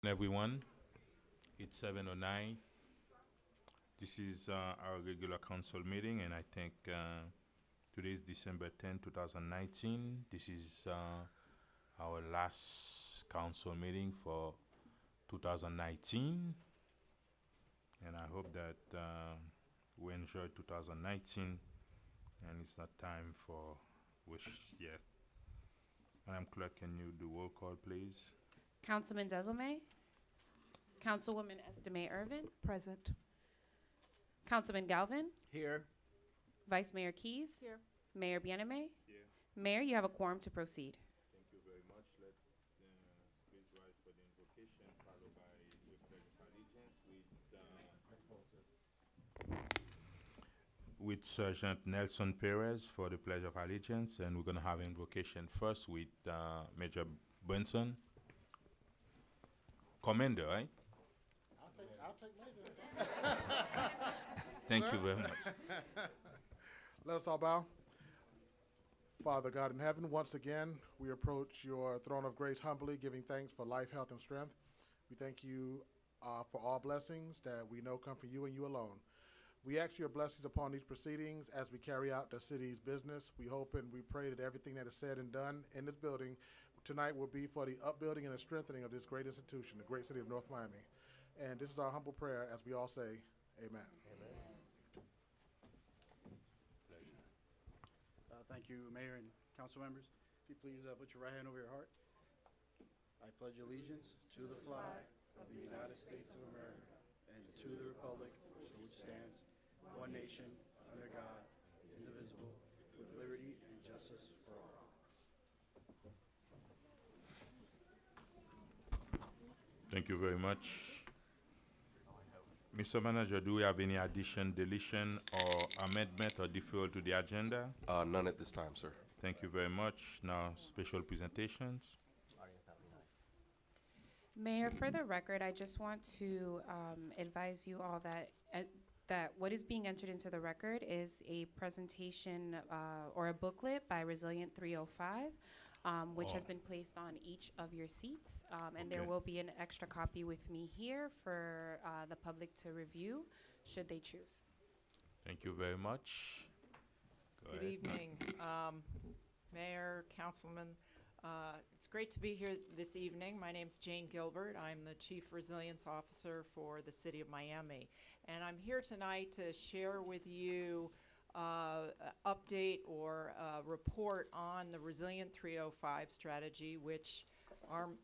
Everyone. It's 7:09. This is our regular council meeting, and I think today is December 10th, 2019. This is our last council meeting for 2019, and I hope that we enjoyed 2019, and it's not time for wish yet. Madam Clerk, can you do roll call, please? Councilman Desilme, Councilwoman Estimé Irvin, Present. Councilman Galvin, Here. Vice Mayor Keys, Here. Mayor Bieneme. Here. Mayor, you have a quorum to proceed. Thank you very much. Let please rise for the invocation, followed by the pledge of allegiance with Sergeant Nelson Perez for the pledge of allegiance, and we're going to have invocation first with Major Benson. Commander, right? I'll take Major. Thank you very much. Let us all bow. Father God in heaven, once again, we approach your throne of grace humbly, giving thanks for life, health, and strength. We thank you for all blessings that we know come from you and you alone. We ask your blessings upon these proceedings as we carry out the city's business. We hope and we pray that everything that is said and done in this building tonight will be for the upbuilding and the strengthening of this great institution, the great city of North Miami. And this is our humble prayer as we all say, amen. Thank you, Mayor and council members. If you please put your right hand over your heart. I pledge allegiance to the flag of the United States of America and to the republic for which stands one nation under God, indivisible, with liberty and justice for all. Thank you very much. Mr. Manager, do we have any addition, deletion, or amendment or deferral to the agenda? None at this time, sir. Thank you very much. Now, special presentations. Mayor, for the record, I just want to advise you all that that what is being entered into the record is a presentation or a booklet by Resilient 305, which has been placed on each of your seats. And there Okay. will be an extra copy with me here for the public to review, should they choose. Thank you very much. Go Good ahead. evening, Mayor, Councilman. It's great to be here this evening. My name's Jane Gilbert. I'm the Chief Resilience Officer for the City of Miami. And I'm here tonight to share with you update or report on the Resilient 305 strategy, which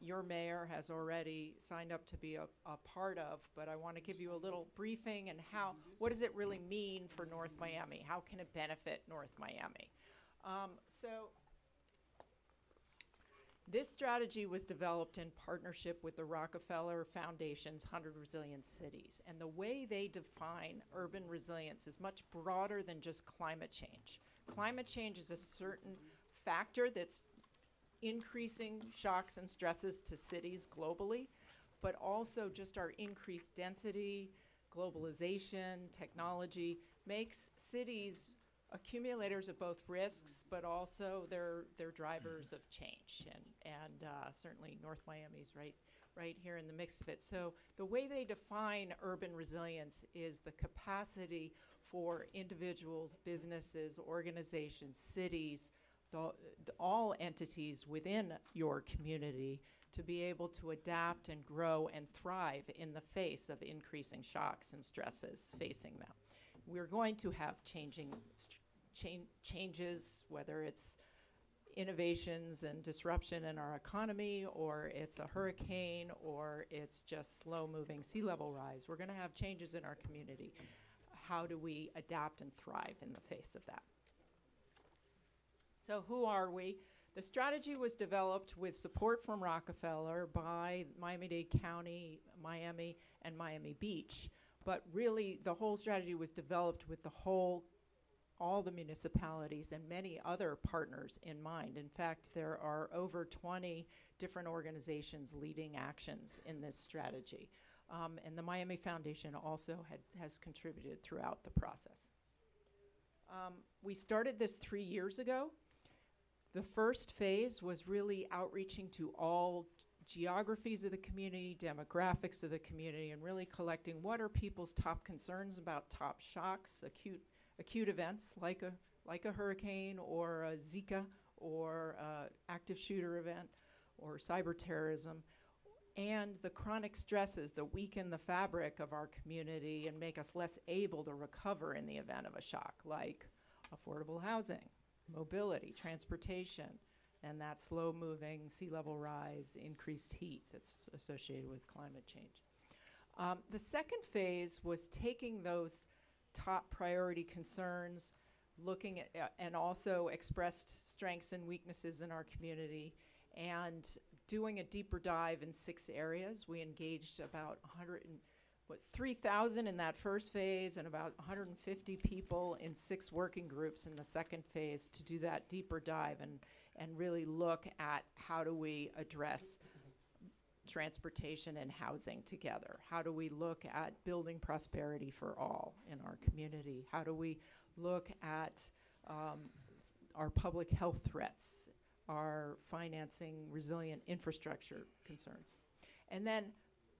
your mayor has already signed up to be a part of. But I want to give you a little briefing and what does it really mean for North Miami? How can it benefit North Miami? So this strategy was developed in partnership with the Rockefeller Foundation's 100 Resilient Cities. And the way they define urban resilience is much broader than just climate change. Climate change is a certain factor that's increasing shocks and stresses to cities globally, but also just our increased density, globalization, technology makes cities accumulators of both risks, but also they're drivers of change, and certainly North Miami's right here in the mix of it. So the way they define urban resilience is the capacity for individuals, businesses, organizations, cities, all entities within your community to be able to adapt and grow and thrive in the face of increasing shocks and stresses facing them. We're going to have changes, whether it's innovations and disruption in our economy, or it's a hurricane, or it's just slow-moving sea level rise. We're going to have changes in our community. How do we adapt and thrive in the face of that? So who are we? The strategy was developed with support from Rockefeller by Miami-Dade County, Miami, and Miami Beach. But really, the whole strategy was developed with all the municipalities and many other partners in mind. In fact, there are over 20 different organizations leading actions in this strategy. And the Miami Foundation also has contributed throughout the process. We started this 3 years ago. The first phase was really outreaching to all geographies of the community, demographics of the community, and really collecting what are people's top concerns about top shocks, acute events like a hurricane or a Zika or active shooter event or cyber terrorism, and the chronic stresses that weaken the fabric of our community and make us less able to recover in the event of a shock, like affordable housing, mobility, transportation, and that slow-moving sea level rise, increased heat that's associated with climate change. The second phase was taking those top priority concerns, looking at, and also expressed strengths and weaknesses in our community, and doing a deeper dive in 6 areas. We engaged about 3,000 in that first phase and about 150 people in 6 working groups in the second phase to do that deeper dive and really look at how do we address transportation and housing together. How do we look at building prosperity for all in our community? How do we look at our public health threats, our financing resilient infrastructure concerns? And then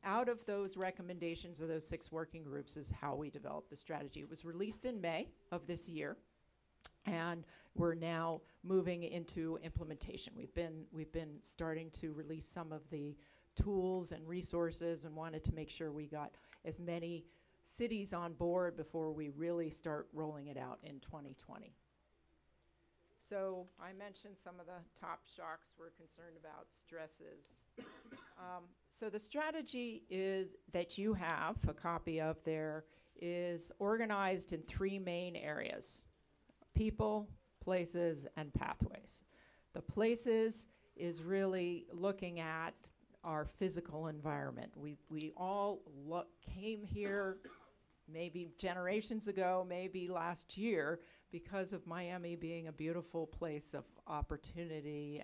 out of those recommendations of those 6 working groups is how we developed the strategy. It was released in May of this year, and we're now moving into implementation. We've been starting to release some of the tools and resources and wanted to make sure we got as many cities on board before we really start rolling it out in 2020. So I mentioned some of the top shocks we're concerned about, stresses. So the strategy is that you have a copy of there is organized in 3 main areas: people, places, and pathways. The places is really looking at our physical environment. We all came here maybe generations ago, maybe last year, because of Miami being a beautiful place of opportunity,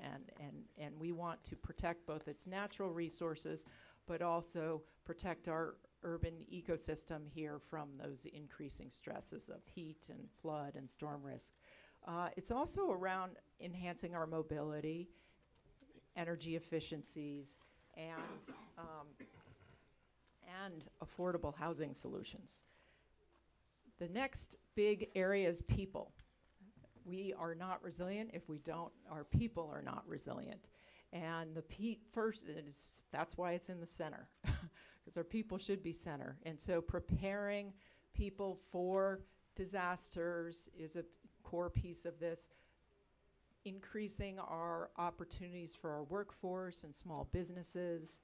and we want to protect both its natural resources, but also protect our urban ecosystem here from those increasing stresses of heat and flood and storm risk. It's also around enhancing our mobility, energy efficiencies, and affordable housing solutions. The next big area is people. We are not resilient if our people are not resilient. And that's why it's in the center, because our people should be center. And so preparing people for disasters is a core piece of this. Increasing our opportunities for our workforce and small businesses,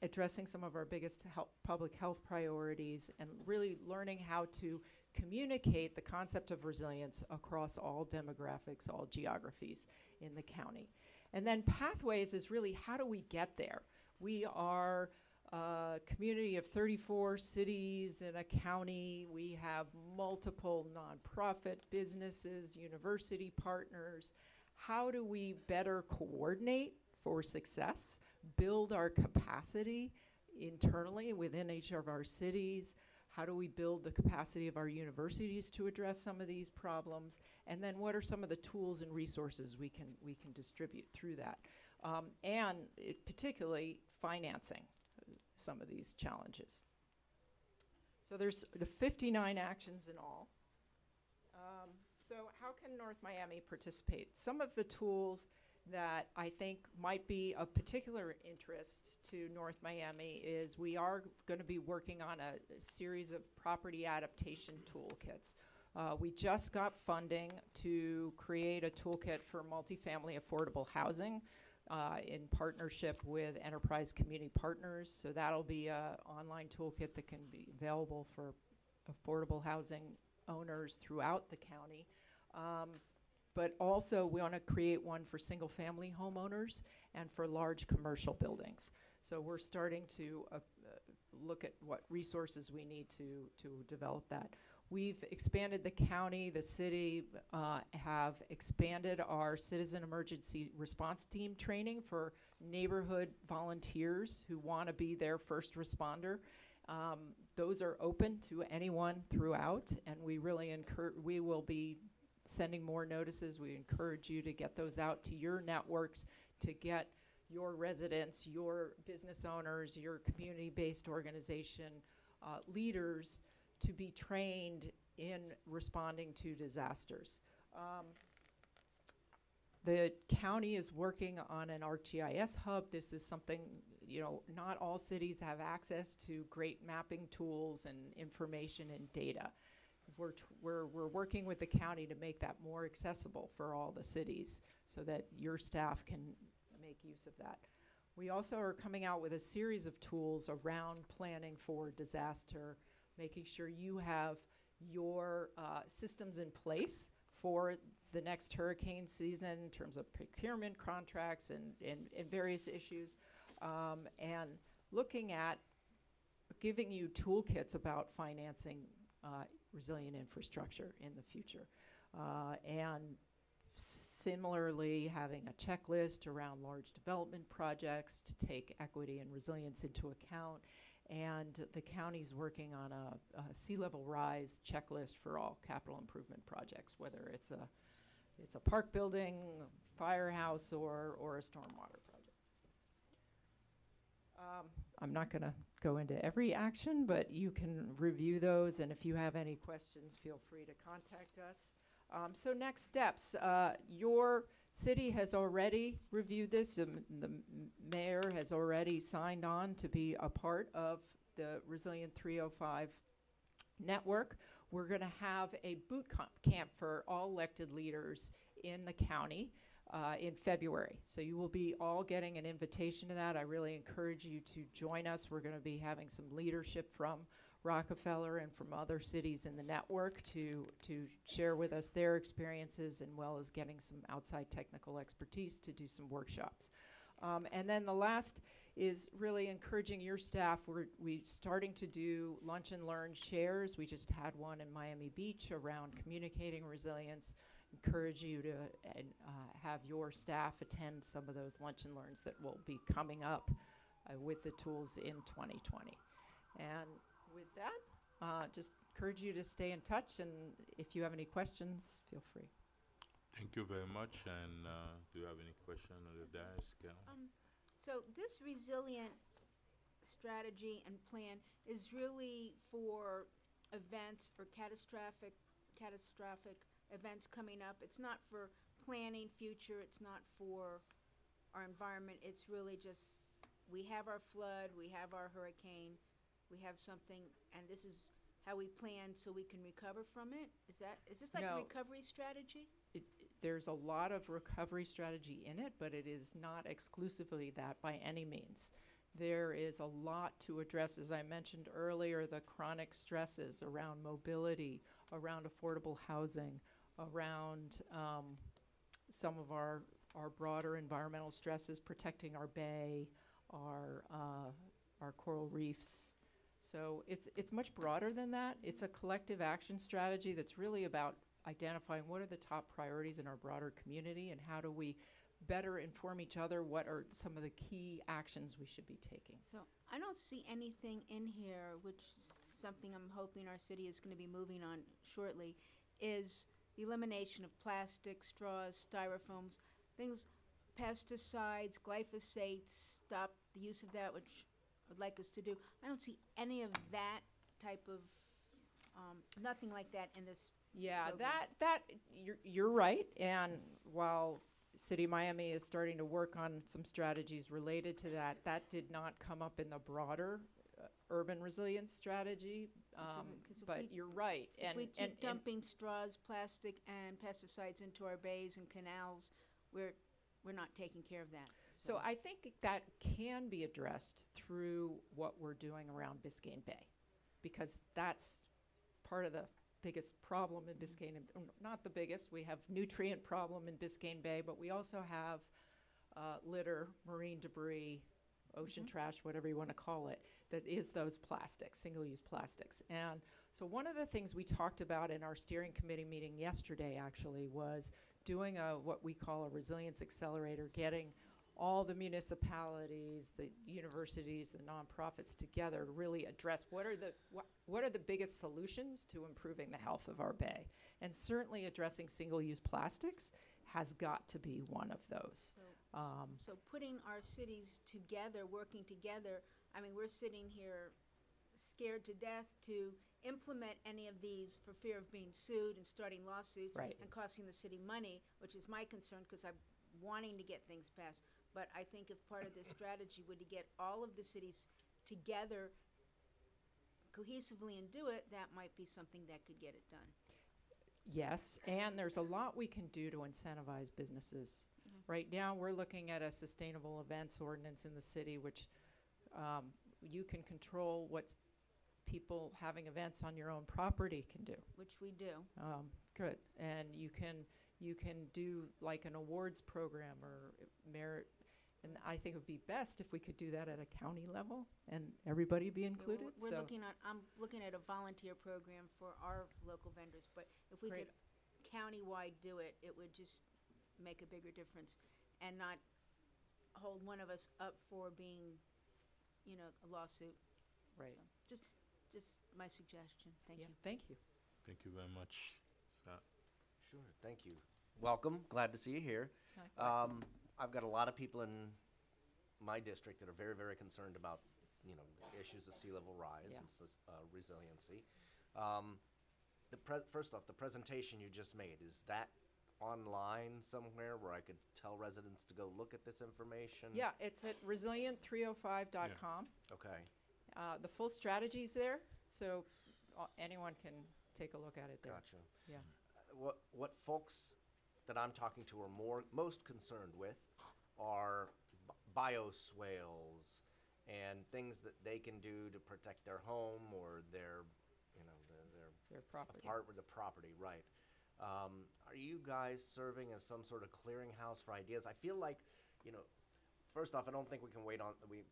addressing some of our biggest public health priorities, and really learning how to communicate the concept of resilience across all demographics, all geographies in the county. And then pathways is really how do we get there? We are a community of 34 cities in a county. We have multiple nonprofit businesses, university partners. How do we better coordinate for success, build our capacity internally within each of our cities? How do we build the capacity of our universities to address some of these problems? And then what are some of the tools and resources we can distribute through that? And particularly financing some of these challenges. So there's 59 actions in all. So how can North Miami participate? Some of the tools that I think might be of particular interest to North Miami is we are going to be working on a series of property adaptation toolkits. We just got funding to create a toolkit for multifamily affordable housing in partnership with Enterprise Community Partners. So that'll be an online toolkit that can be available for affordable housing owners throughout the county. But also we want to create one for single family homeowners and for large commercial buildings. So we're starting to look at what resources we need to develop that. We've expanded the county, the city have expanded our citizen emergency response team training for neighborhood volunteers who want to be their first responder. Those are open to anyone throughout, and we really we will be sending more notices. We encourage you to get those out to your networks, to get your residents, your business owners, your community-based organization leaders to be trained in responding to disasters. The county is working on an ArcGIS hub. This is something, not all cities have access to great mapping tools and information and data. We're working with the county to make that more accessible for all the cities so that your staff can make use of that. We also are coming out with a series of tools around planning for disaster, making sure you have your systems in place for the next hurricane season in terms of procurement contracts and various issues, and looking at giving you toolkits about financing resilient infrastructure in the future. And similarly, having a checklist around large development projects to take equity and resilience into account. And the county's working on a sea level rise checklist for all capital improvement projects, whether it's a park building, firehouse, or a stormwater project. I'm not going to go into every action, but you can review those, and if you have any questions, feel free to contact us. So next steps, your city has already reviewed this. The mayor has already signed on to be a part of the Resilient 305 network. We're going to have a boot camp for all elected leaders in the county in February. So you will be all getting an invitation to that. I really encourage you to join us. We're going to be having some leadership from Rockefeller and from other cities in the network to share with us their experiences, and well as getting some outside technical expertise to do some workshops. And then the last is really encouraging your staff. We're starting to do lunch and learn shares. We just had one in Miami Beach around communicating resilience. Encourage you to have your staff attend some of those lunch and learns that will be coming up with the tools in 2020. And with that, just encourage you to stay in touch, and if you have any questions, feel free. Thank you very much. And do you have any question on the desk? So this resilient strategy and plan is really for events or catastrophic events coming up. It's not for planning future. It's not for our environment. It's really just, we have our flood, we have our hurricane, we have something, and this is how we plan so we can recover from it? Is this like a No. recovery strategy? There's a lot of recovery strategy in it, but it is not exclusively that by any means. There is a lot to address, as I mentioned earlier, the chronic stresses around mobility, around affordable housing, around some of our broader environmental stresses, protecting our bay, our coral reefs. So it's much broader than that. It's a collective action strategy that's really about identifying what are the top priorities in our broader community and how do we better inform each other, what are some of the key actions we should be taking. So I don't see anything in here, which is something I'm hoping our city is going to be moving on shortly, is the elimination of plastic, straws, styrofoams, things, pesticides, glyphosates, stop the use of that, which I would like us to do. I don't see any of that type of, nothing like that in this. Yeah, program. that you're right. And while City of Miami is starting to work on some strategies related to that, that did not come up in the broader urban resilience strategy. Because if But we- you're right. If we keep dumping straws, plastic, and pesticides into our bays and canals, we're not taking care of that. So I think that can be addressed through what we're doing around Biscayne Bay, because that's part of the biggest problem in Biscayne, not the biggest. We have nutrient problem in Biscayne Bay, but we also have litter, marine debris, ocean trash, whatever you want to call it, that is those plastics, single-use plastics. And so one of the things we talked about in our steering committee meeting yesterday actually was doing what we call a resilience accelerator, getting all the municipalities, the universities, and nonprofits together to really address what are the biggest solutions to improving the health of our bay. And certainly addressing single-use plastics has got to be one of those. So So putting our cities together, working together, I mean, we're sitting here scared to death to implement any of these for fear of being sued and starting lawsuits Right. and costing the city money, which is my concern because I'm wanting to get things passed. But I think if part of this strategy would to get all of the cities together cohesively and do it, that might be something that could get it done. Yes, and there's a lot we can do to incentivize businesses. Right now, we're looking at a sustainable events ordinance in the city, which you can control what people having events on your own property can do. Which we do. Good, and you can do like an awards program or merit, and I think it would be best if we could do that at a county level and everybody be Yeah, included. We're so looking at, I'm looking at a volunteer program for our local vendors, but if we Great. could countywide do it, it would just make a bigger difference and not hold one of us up for being, a lawsuit. right, So, just my suggestion. Thank yeah, you. thank you. Thank you very much. Sure, thank you. Welcome, glad to see you here. I've got a lot of people in my district that are very, very concerned about, the issues of sea level rise Yeah. and resiliency. First off, the presentation you just made, is that online somewhere where I could tell residents to go look at this information? Yeah, it's at resilient305.com. Okay, The full strategy's there, so anyone can take a look at it there. gotcha. Yeah. What folks that I'm talking to are most concerned with are bioswales and things that they can do to protect their home or their Their property. apartment, the property, right? Are you guys serving as some sort of clearinghouse for ideas? I feel like, first off, I don't think we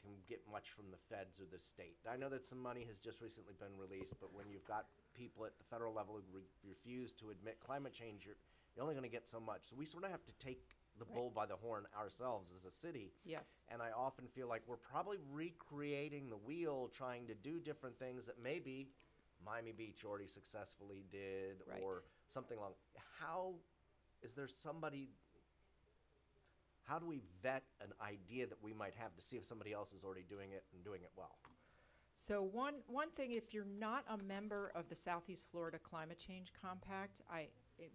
can get much from the feds or the state. I know that some money has just recently been released, but when you've got people at the federal level who refuse to admit climate change, you're only going to get so much. So we sort of have to take the bull by the horn ourselves as a city. Yes. And I often feel like we're probably recreating the wheel, trying to do different things that maybe Miami Beach already successfully did, Right. or something along. How do we vet an idea that we might have to see if somebody else is already doing it and doing it well? So one thing, if you're not a member of the Southeast Florida Climate Change Compact, I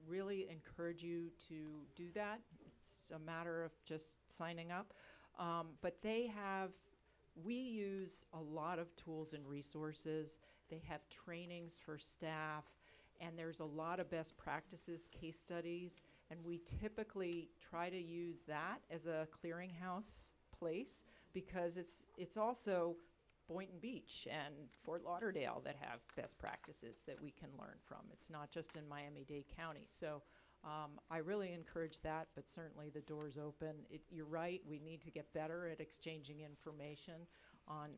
really encourage you to do that. It's a matter of just signing up. But we use a lot of tools and resources. They have trainings for staff, and there's a lot of best practices, case studies, and we typically try to use that as a clearinghouse place because it's also Boynton Beach and Fort Lauderdale that have best practices that we can learn from. It's not just in Miami-Dade County. So I really encourage that, but certainly the door's open. You're right, we need to get better at exchanging information on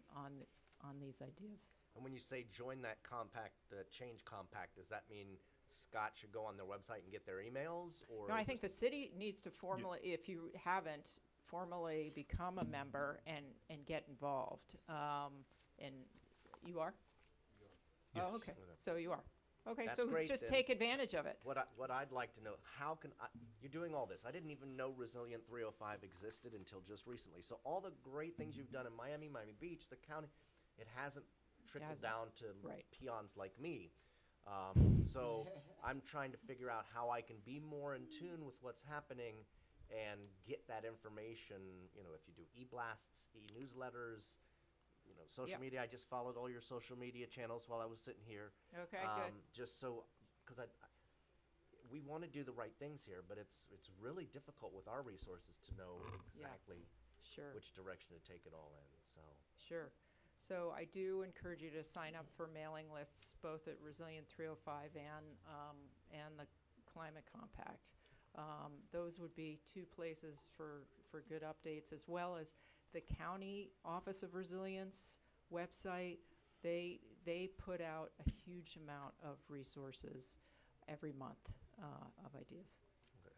these ideas. And when you say join that change compact, does that mean Scott should go on their website and get their emails? Or No, I think the city needs to formally, if you haven't, formally become a member and get involved. And you are? Yes. Oh, okay, so you are. Okay, That's so great, just then. take advantage of it. What I'd like to know, you're doing all this. I didn't even know Resilient 305 existed until just recently. So all the great things you've done in Miami Beach, the county, it hasn't trickled down to Right. peons like me. So I'm trying to figure out how I can be more in tune with what's happening and get that information, if you do e-blasts, e-newsletters, social Yep. media. I just followed all your social media channels while I was sitting here. Okay, good. Just so, because we want to do the right things here, but it's really difficult with our resources to know exactly Sure. which direction to take it all in. So Sure. So I do encourage you to sign up for mailing lists, both at Resilient 305 and the Climate Compact. Those would be two places for good updates, as well as the County Office of Resilience website. They put out a huge amount of resources every month of ideas.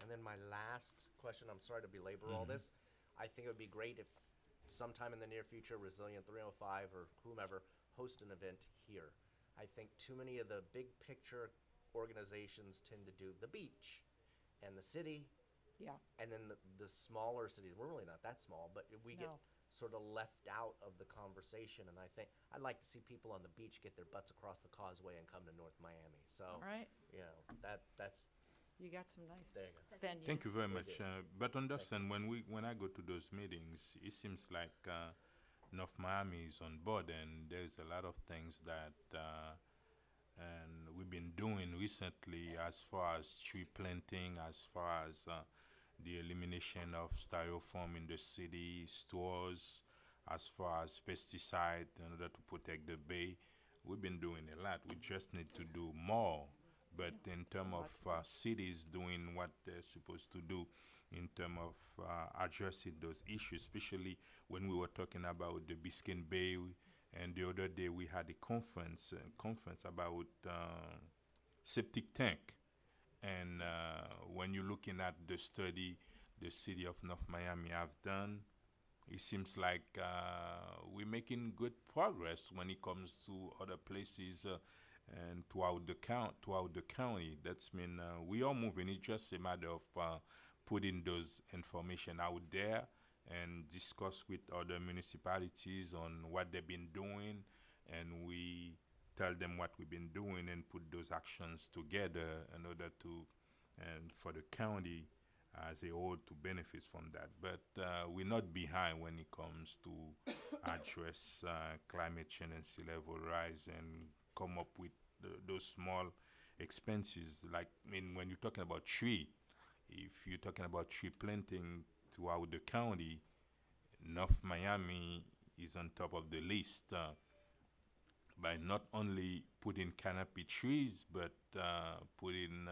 And then my last question, I'm sorry to belabor all this. I think it would be great if sometime in the near future, Resilient 305 or whomever host an event here. I think too many of the big picture organizations tend to do the beach and the city Yeah. And then the smaller cities, we're really not that small, but we get No. sort of left out of the conversation. And I think I'd like to see people on the beach get their butts across the causeway and come to North Miami. So, All right. you know, that's You got some nice There you go. venues. Thank you very We much. do. But understand when I go to those meetings, it seems like North Miami is on board, and there's a lot of things that and we've been doing recently as far as tree planting, as far as the elimination of styrofoam in the city stores, as far as pesticide in order to protect the bay. We've been doing a lot. We just need to do more. But in terms of cities doing what they're supposed to do, in terms of addressing those issues, especially when we were talking about the Biscayne Bay, and the other day we had a conference about septic tank. And when you're looking at the study the city of North Miami have done, it seems like we're making good progress when it comes to other places and throughout the county. That's mean we are moving. It's just a matter of putting those information out there and discuss with other municipalities on what they've been doing, and we tell them what we've been doing and put those actions together in order to and for the county as a whole to benefit from that. But we're not behind when it comes to address climate change and sea level rise and come up with those small expenses. Like, I mean, when you're talking about tree, if you're talking about tree planting throughout the county, North Miami is on top of the list by not only putting canopy trees, but putting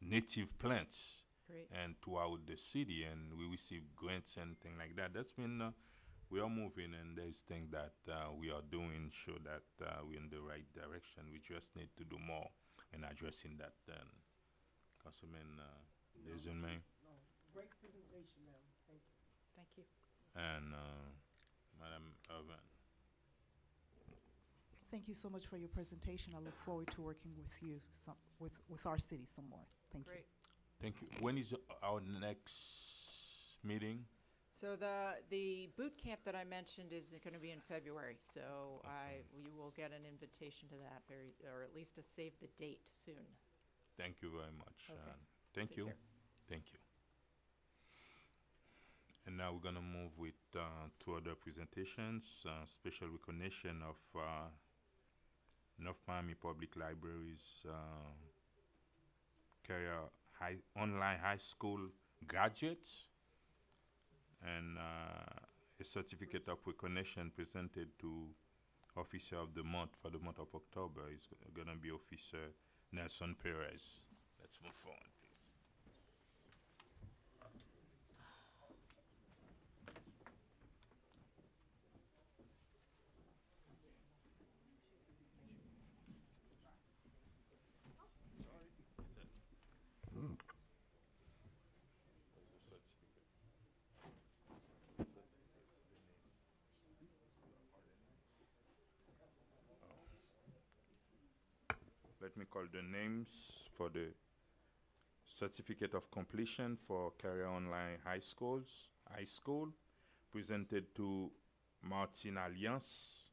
native plants Great. and throughout the city, and we receive grants and things like that. That's been we are moving, and there's things that we are doing show that we're in the right direction. We just need to do more in addressing that. Then, Councilman Desulme No, great presentation, ma'am. Thank you. Thank you. and Madam Irvin. Thank you so much for your presentation. I look forward to working with you, with our city some more. Thank you. Great. Thank you. When is our next meeting? So the boot camp that I mentioned is going to be in February. So you will get an invitation to that or at least a save the date soon. Thank you very much. Okay. Thank Take you. care. Thank you. And now we're gonna move with two other presentations. Special recognition of North Miami Public Library's career online high school graduates, and a certificate of recognition presented to Officer of the Month for the month of October is gonna be Officer Nelson Perez. Let's move forward, please. Let me call the names for the certificate of completion for Career Online High School, presented to Martine Alliance.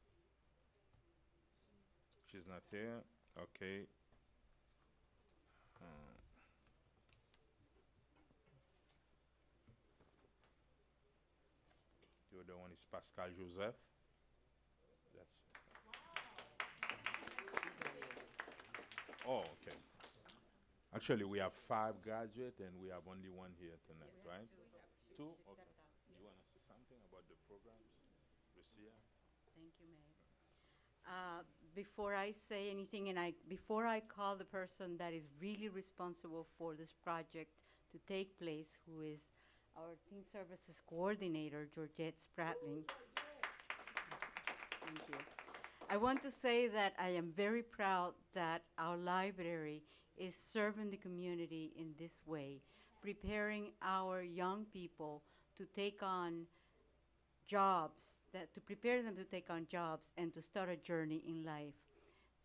She's not here. Okay. The other one is Pascal Joseph. That's. Oh, okay. Actually, we have 5 graduates and we have only one here tonight, right? Two? Okay. You want to say something about the programs, Lucia? Thank you, Mayor. Before I say anything, before I call the person that is really responsible for this project to take place, who is our Teen Services Coordinator, Georgette Spratling. Thank you. I want to say that I am very proud that our library is serving the community in this way, preparing our young people to take on jobs, to prepare them to take on jobs and to start a journey in life.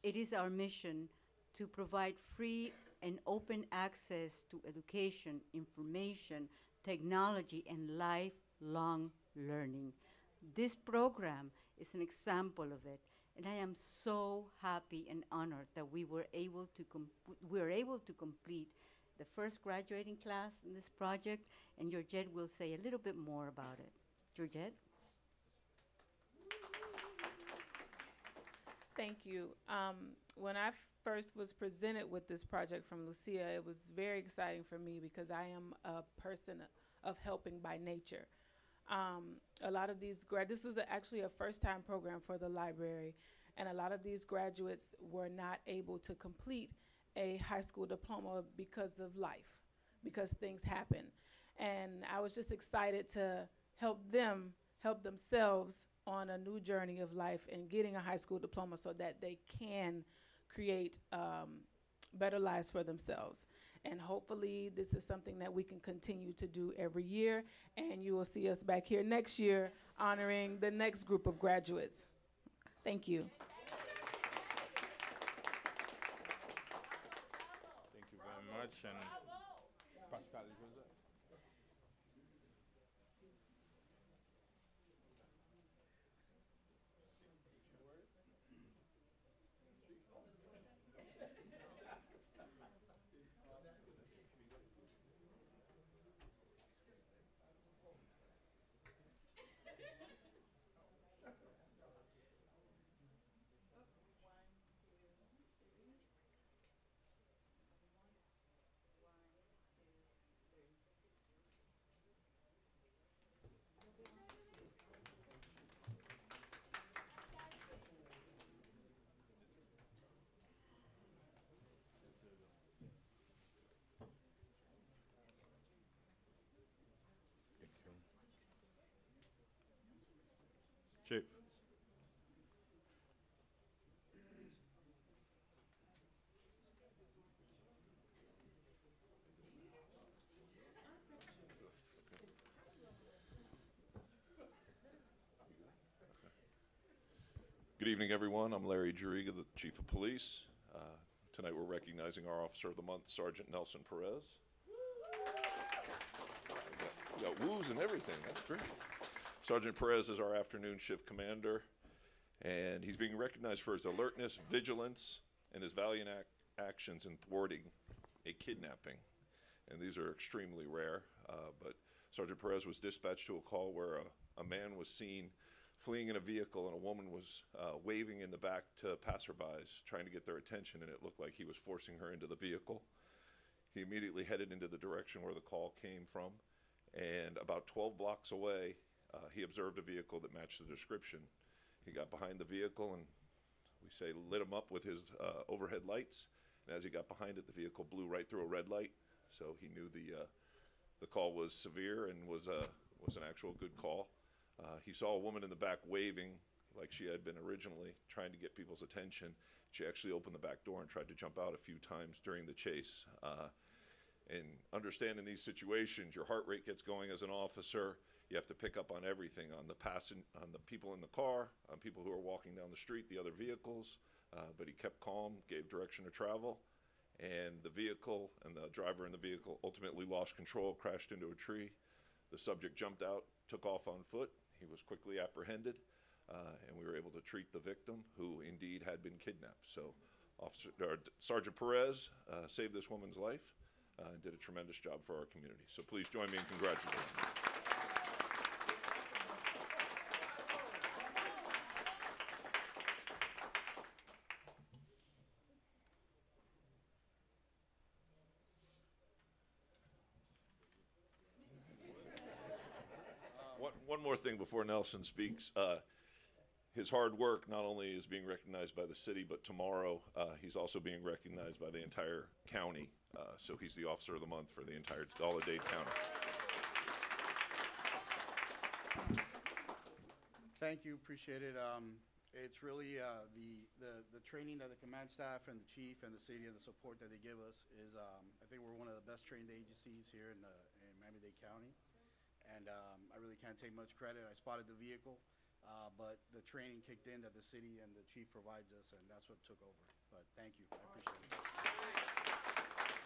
It is our mission to provide free and open access to education, information, technology, and lifelong learning. This program is an example of it, and I am so happy and honored that we were able to complete the first graduating class in this project, and Georgette will say a little bit more about it. Georgette? Thank you. When I first was presented with this project from Lucia, it was very exciting for me because I am a person of helping by nature. A lot of these this was actually a first-time program for the library, and a lot of these graduates were not able to complete a high school diploma because of life, because things happen. And I was just excited to help them help themselves on a new journey of life and getting a high school diploma so that they can create better lives for themselves. And hopefully this is something that we can continue to do every year, and you will see us back here next year honoring the next group of graduates. Thank you. Thank you very much. And Pascal, is it? Chief. Good evening, everyone. I'm Larry Juriga, the Chief of Police. Tonight we're recognizing our Officer of the Month, Sergeant Nelson Perez. We got woos and everything. That's great. Sergeant Perez is our afternoon shift commander, and he's being recognized for his alertness, vigilance, and his valiant actions in thwarting a kidnapping. And these are extremely rare, but Sergeant Perez was dispatched to a call where a man was seen fleeing in a vehicle, and a woman was waving in the back to passerbys, trying to get their attention, and it looked like he was forcing her into the vehicle. He immediately headed into the direction where the call came from, and about 12 blocks away, he observed a vehicle that matched the description. He got behind the vehicle and, we say, lit him up with his overhead lights, and as he got behind it, the vehicle blew right through a red light, so he knew the call was severe and was an actual good call. He saw a woman in the back waving like she had been originally, trying to get people's attention. She actually opened the back door and tried to jump out a few times during the chase. And understanding these situations, your heart rate gets going as an officer. You have to pick up on everything, on the people in the car, on people who are walking down the street, the other vehicles. But he kept calm, gave direction to travel, and the vehicle and the driver in the vehicle ultimately lost control, crashed into a tree. The subject jumped out, took off on foot. He was quickly apprehended, and we were able to treat the victim, who indeed had been kidnapped. So Sergeant Perez saved this woman's life and did a tremendous job for our community. So please join me in congratulating him. One more thing before Nelson speaks. His hard work not only is being recognized by the city, but tomorrow he's also being recognized by the entire county. So he's the Officer of the Month for all of Dade County. Thank you, appreciate it. It's really the training that the command staff and the chief and the city and the support that they give us is, I think we're one of the best trained agencies here in Miami-Dade County. And I really can't take much credit. I spotted the vehicle, but the training kicked in that the city and the chief provides us, and that's what took over. But thank you, I appreciate it.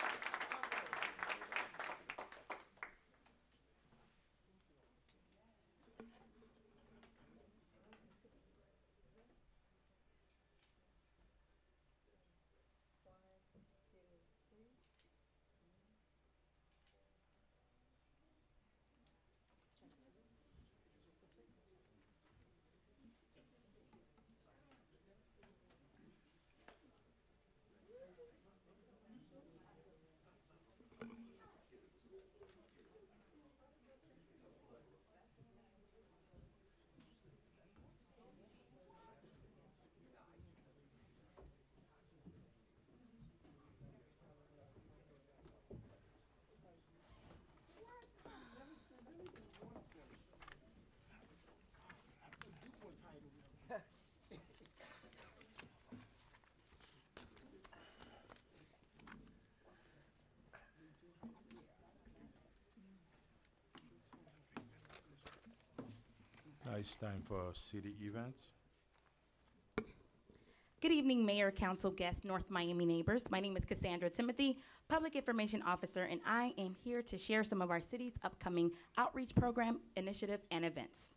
Now it's time for city events. Good evening, Mayor, Council, guests, North Miami neighbors. My name is Cassandra Timothy, Public Information Officer, and I am here to share some of our city's upcoming outreach program, initiative, and events.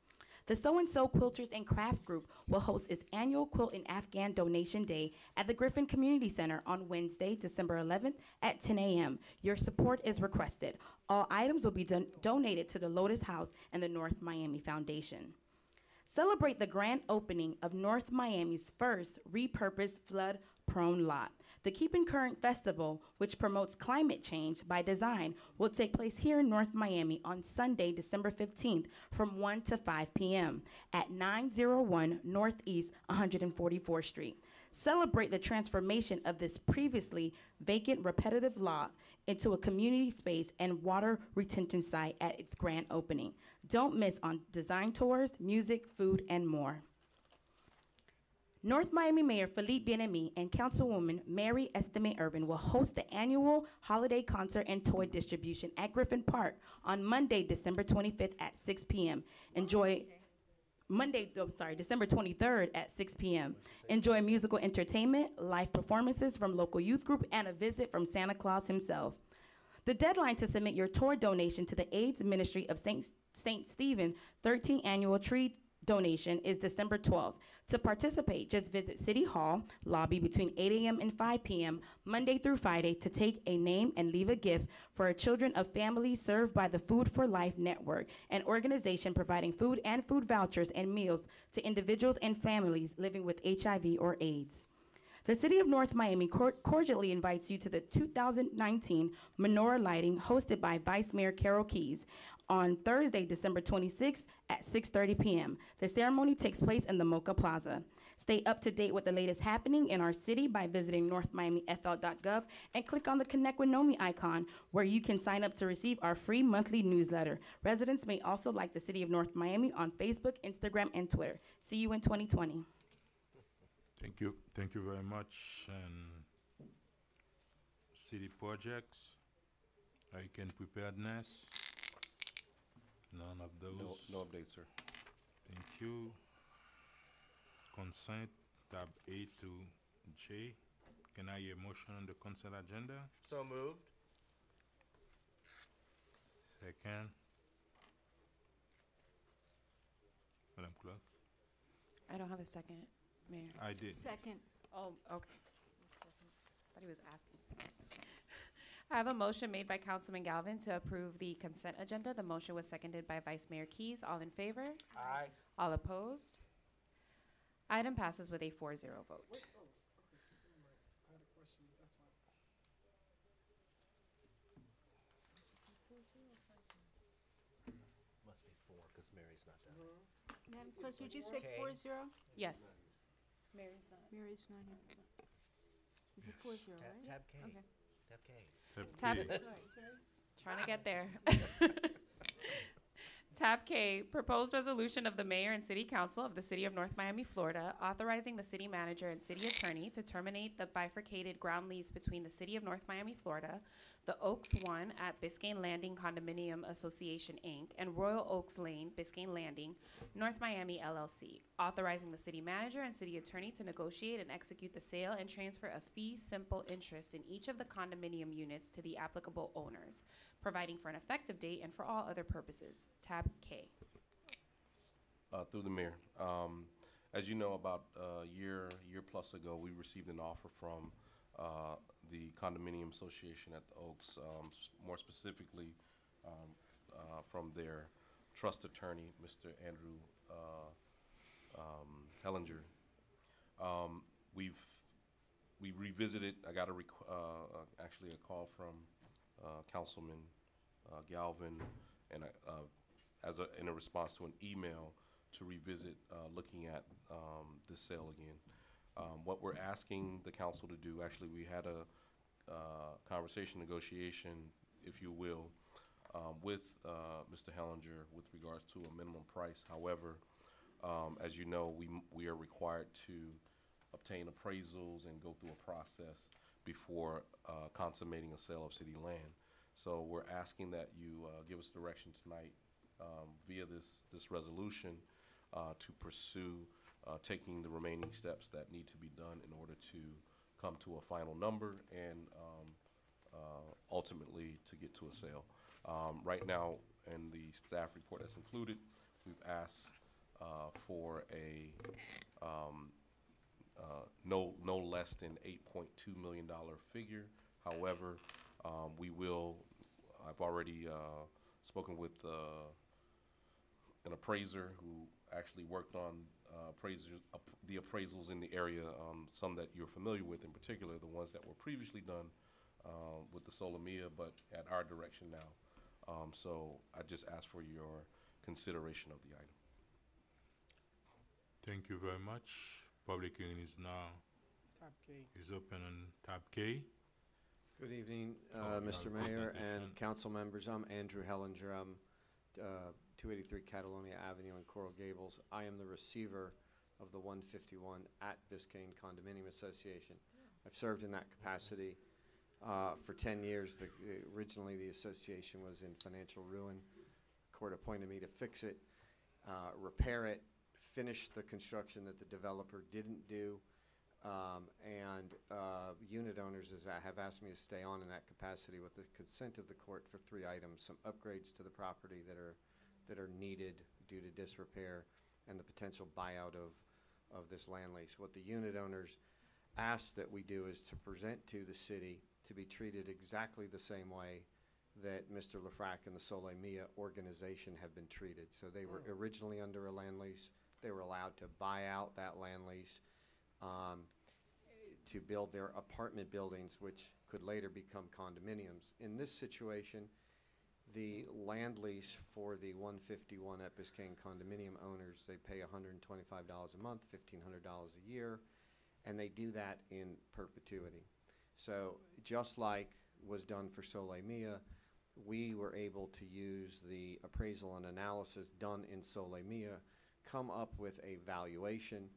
The So and So Quilters and Craft Group will host its annual Quilt and Afghan Donation Day at the Griffin Community Center on Wednesday, December 11th at 10 a.m. Your support is requested. All items will be donated to the Lotus House and the North Miami Foundation. Celebrate the grand opening of North Miami's first repurposed flood-prone lot. The Keeping Current Festival, which promotes climate change by design, will take place here in North Miami on Sunday, December 15th from 1 to 5 p.m. at 901 Northeast 144th Street. Celebrate the transformation of this previously vacant repetitive lot into a community space and water retention site at its grand opening. Don't miss on design tours, music, food, and more. North Miami Mayor Philippe Bien-Aimé and Councilwoman Mary Estime Urban will host the annual holiday concert and toy distribution at Griffin Park on Monday, December 25th at 6 p.m. December 23rd at 6 p.m. Enjoy musical entertainment, live performances from local youth group, and a visit from Santa Claus himself. The deadline to submit your tour donation to the AIDS Ministry of St. Stephen 13th Annual Tree Donation is December 12th. To participate, just visit City Hall lobby between 8 a.m. and 5 p.m. Monday through Friday to take a name and leave a gift for children of families served by the Food for Life Network, an organization providing food and food vouchers and meals to individuals and families living with HIV or AIDS. The City of North Miami cordially invites you to the 2019 Menorah Lighting hosted by Vice Mayor Carol Keys on Thursday, December 26th at 6:30 p.m. The ceremony takes place in the Mocha Plaza. Stay up to date with the latest happening in our city by visiting northmiamifl.gov and click on the Connect with NOMI icon where you can sign up to receive our free monthly newsletter. Residents may also like the City of North Miami on Facebook, Instagram, and Twitter. See you in 2020. Thank you very much. And city projects, hurricane preparedness, none of those. No updates, sir. Thank you. Consent, tab A to J. Can I hear a motion on the consent agenda? So moved. Second. Madam Clerk? I don't have a second, Mayor. I did. Second. Oh, okay. Thought he was asking. I have a motion made by Councilman Galvin to approve the consent agenda. The motion was seconded by Vice Mayor Keys. All in favor? Aye. All opposed? Item passes with a 4-0 vote. I had a question, that's fine. Must be 4 because Mary's not done. Madam Clerk, did you say Okay. 4-0? Yes. Mary's not. Mary's not here. Is it 4-0, right? Tab K. Okay. Tab K. Tab. K. Trying to get there. Tab K, proposed resolution of the mayor and city council of the city of North Miami, Florida, authorizing the city manager and city attorney to terminate the bifurcated ground lease between the city of North Miami, Florida, the Oaks One at Biscayne Landing Condominium Association, Inc., and Royal Oaks Lane, Biscayne Landing, North Miami, LLC. authorizing the city manager and city attorney to negotiate and execute the sale and transfer a fee simple interest in each of the condominium units to the applicable owners, providing for an effective date and for all other purposes. Tab K. Through the mayor. As you know, about a year plus ago, we received an offer from the Condominium Association at the Oaks, more specifically from their trust attorney, Mr. Andrew Hellinger. We revisited. I got actually a call from Councilman Galvin, and in a response to an email to revisit looking at this sale again. What we're asking the council to do, actually, we had a conversation, negotiation, if you will, with Mr. Hellinger with regards to a minimum price. However, as you know, we are required to obtain appraisals and go through a process before consummating a sale of city land. So we're asking that you give us direction tonight via this resolution to pursue taking the remaining steps that need to be done in order to come to a final number and ultimately to get to a sale. Right now, in the staff report that's included, we've asked for a no less than $8.2 million figure. However, I've already spoken with an appraiser who actually worked on the appraisals in the area, some that you're familiar with, in particular the ones that were previously done with the Solomia, but at our direction now. So I just ask for your consideration of the item. Thank you very much. Public hearing is now Tab K. is open on tab K. Good evening, Oh, we Mr. have a Mayor presentation. and council members. I'm Andrew Hellinger. I'm 283 Catalonia Avenue in Coral Gables. I am the receiver of the 151 at Biscayne Condominium Association. I've served in that capacity for 10 years. Originally, the association was in financial ruin. Court appointed me to fix it, repair it, finish the construction that the developer didn't do, and unit owners have asked me to stay on in that capacity with the consent of the court for 3 items: some upgrades to the property that are needed due to disrepair, and the potential buyout of this land lease. What the unit owners ask that we do is to present to the city to be treated exactly the same way that Mr. Lafrac and the Soleil Mia organization have been treated. So they were originally under a land lease. They were allowed to buy out that land lease to build their apartment buildings, which could later become condominiums. In this situation, the land lease for the 151 at Biscayne condominium owners, they pay $125 a month, $1,500 a year, and they do that in perpetuity. So just like was done for Soleil Mia, we were able to use the appraisal and analysis done in Soleil Mia, come up with a valuation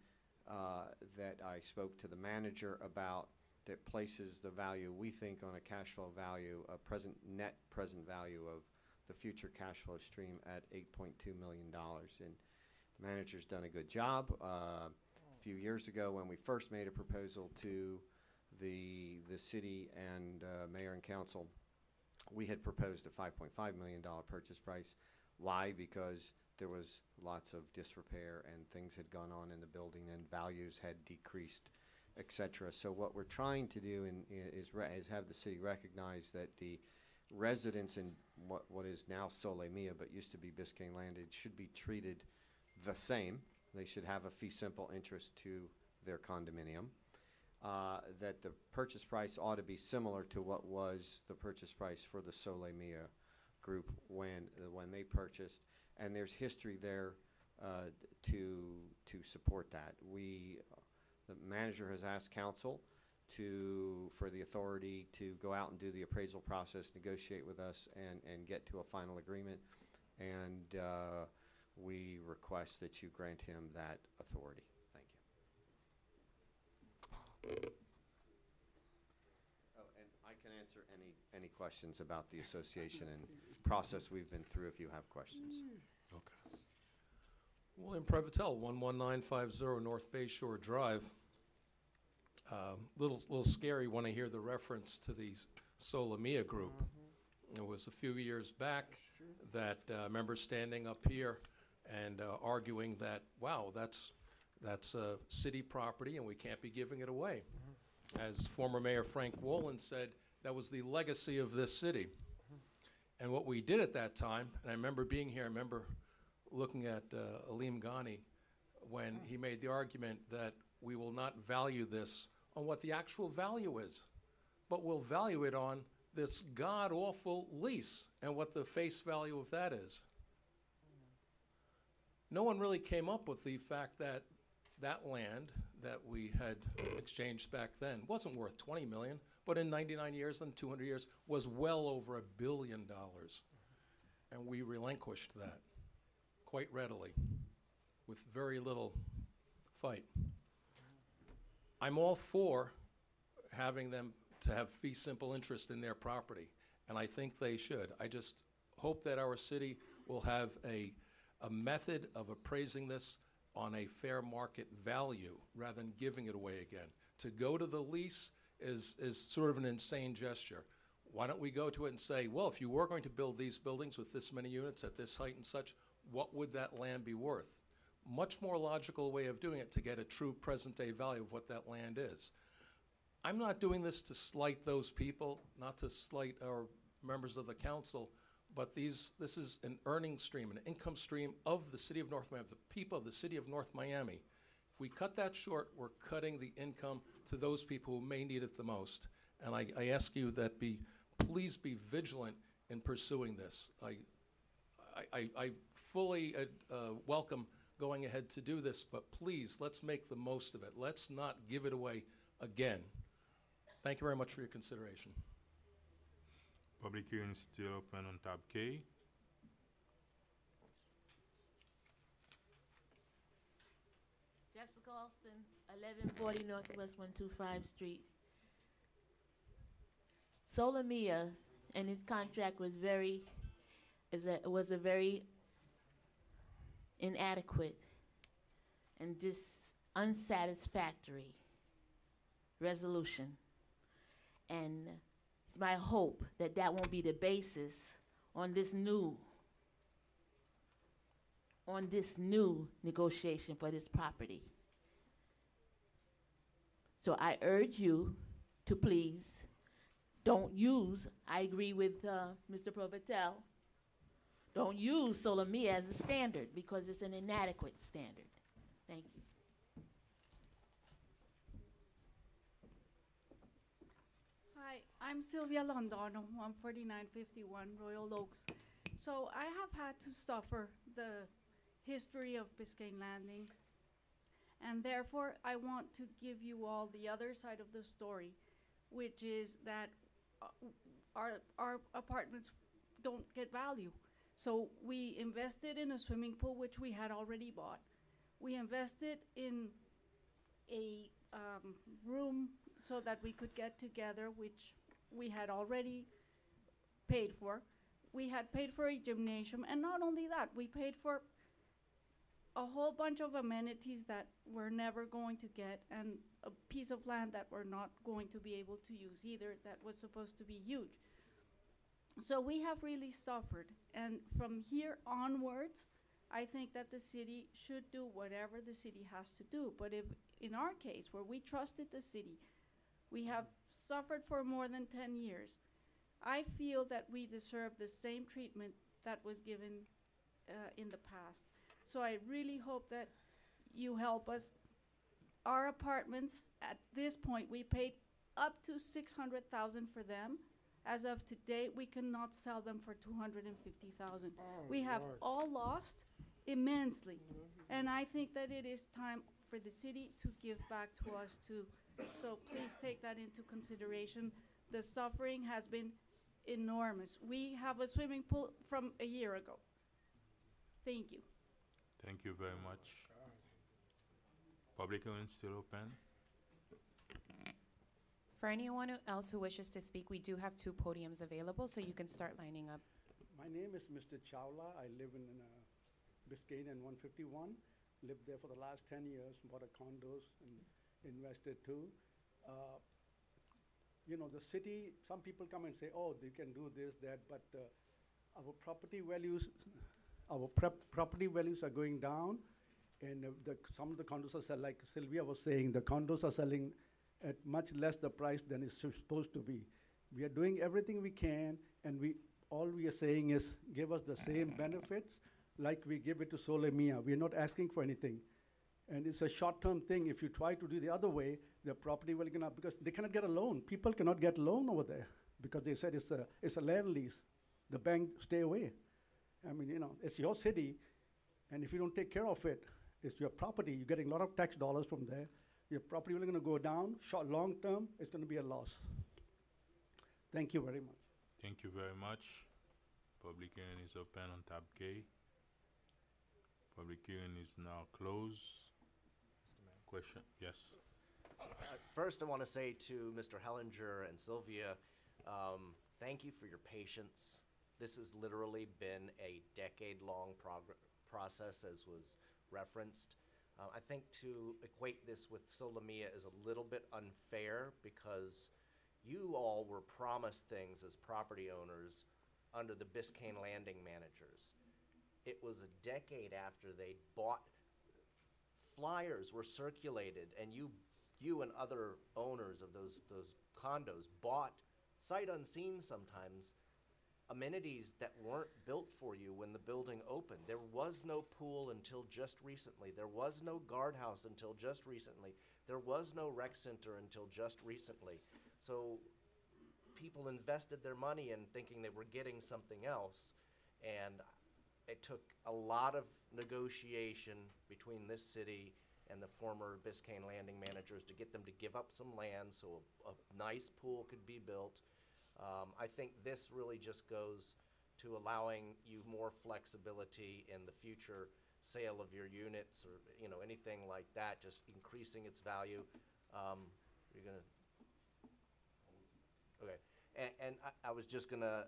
that I spoke to the manager about, that places the value, we think, on a cash flow value, a net present value of the future cash flow stream at $8.2 million. And the manager's done a good job. A few years ago, when we first made a proposal to the city and mayor and council, we had proposed a $5.5 million purchase price. Why? Because there was lots of disrepair and things had gone on in the building and values had decreased, etc. So what we're trying to do is have the city recognize that the residents in what is now Soleil Mia but used to be Biscayne Landed should be treated the same. They should have a fee simple interest to their condominium. That the purchase price ought to be similar to what was the purchase price for the Soleil Mia group when they purchased, and there's history there to support that. The manager has asked council for the authority to go out and do the appraisal process, negotiate with us, and get to a final agreement, and we request that you grant him that authority. Thank you. Oh, and I can answer any questions about the association and process we've been through if you have questions. Okay. William Prevotel, 11950 North Bay Shore Drive. Little scary when I hear the reference to the Solomia Group. It was a few years back that I remember standing up here and arguing that, wow, that's city property and we can't be giving it away. As former Mayor Frank Wolin said, that was the legacy of this city. And what we did at that time, and I remember being here, I remember looking at Aleem Ghani when he made the argument that we will not value this on what the actual value is, but we'll value it on this god-awful lease and what the face value of that is. No one really came up with the fact that that land that we had exchanged back then wasn't worth 20 million, but in 99 years and 200 years was well over $1 billion. And we relinquished that quite readily with very little fight. I'm all for having them to have fee simple interest in their property, and I think they should. I just hope that our city will have a method of appraising this on a fair market value rather than giving it away again. To go to the lease is sort of an insane gesture. Why don't we go to it and say, well, if you were going to build these buildings with this many units at this height and such, what would that land be worth? Much more logical way of doing it to get a true present-day value of what that land is. I'm not doing this to slight those people, not to slight our members of the council, but this is an earning stream, an income stream of the city of North Miami, the people of the city of North Miami. If we cut that short, we're cutting the income to those people who may need it the most. And I ask you that please be vigilant in pursuing this. I fully welcome going ahead to do this, but please, let's make the most of it. Let's not give it away again. Thank you very much for your consideration. Public hearing is still open on tab K. Jessica Alston, 1140 Northwest 125 Street. Solomia and his contract was very inadequate and unsatisfactory resolution. And it's my hope that that won't be the basis on this new negotiation for this property. So I urge you to please don't use, I agree with Mr. Provitel, don't use Solomia as a standard because it's an inadequate standard. Thank you. Hi, I'm Sylvia Londano, 14951 Royal Oaks. So I have had to suffer the history of Biscayne Landing, and therefore I want to give you all the other side of the story, which is that our apartments don't get value. So we invested in a swimming pool, which we had already bought. We invested in a room so that we could get together, which we had already paid for. We had paid for a gymnasium, and not only that, we paid for a whole bunch of amenities that we're never going to get, and a piece of land that we're not going to be able to use either, that was supposed to be huge. So we have really suffered, and from here onwards, I think that the city should do whatever the city has to do. But if, in our case, where we trusted the city, we have suffered for more than 10 years, I feel that we deserve the same treatment that was given in the past. So I really hope that you help us. Our apartments, at this point, we paid up to $600,000 for them. As of today, we cannot sell them for $250,000. We have all lost immensely. And I think that it is time for the city to give back to us too. So please take that into consideration. The suffering has been enormous. We have a swimming pool from a year ago. Thank you. Thank you very much. Public hearing is still open. For anyone else who wishes to speak, we do have 2 podiums available, so you can start lining up. My name is Mr. Chawla. I live in Biscayne and 151. Lived there for the last 10 years, bought a condos and invested too. You know, the city, some people come and say, oh, they can do this, that, but our property values, property values are going down, and some of the condos are selling, like Sylvia was saying, the condos are selling at much less the price than it's supposed to be. We are doing everything we can, and all we are saying is give us the same benefits like we give it to Solemia. We're not asking for anything. And it's a short-term thing. If you try to do the other way, the property will go up because they cannot get a loan. People cannot get a loan over there because they said it's a land lease. The bank stay away. I mean, you know, it's your city, and if you don't take care of it, it's your property. You're getting a lot of tax dollars from there. Your property is going to go down. Short, long term, it's going to be a loss. Thank you very much. Thank you very much. Public hearing is open on tab K. Public hearing is now closed. Question? Yes. First, I want to say to Mr. Hellinger and Sylvia, thank you for your patience. This has literally been a decade-long process, as was referenced. I think to equate this with Solemia is a little bit unfair because you all were promised things as property owners under the Biscayne Landing managers. It was a decade after they bought. Flyers were circulated, and you and other owners of those condos bought, sight unseen sometimes, amenities that weren't built for you when the building opened. There was no pool until just recently. There was no guardhouse until just recently. There was no rec center until just recently. So people invested their money in thinking they were getting something else, and it took a lot of negotiation between this city and the former Biscayne Landing managers to get them to give up some land so a nice pool could be built. I think this really just goes to allowing you more flexibility in the future sale of your units or anything like that, just increasing its value. You're gonna, okay, and I was just gonna,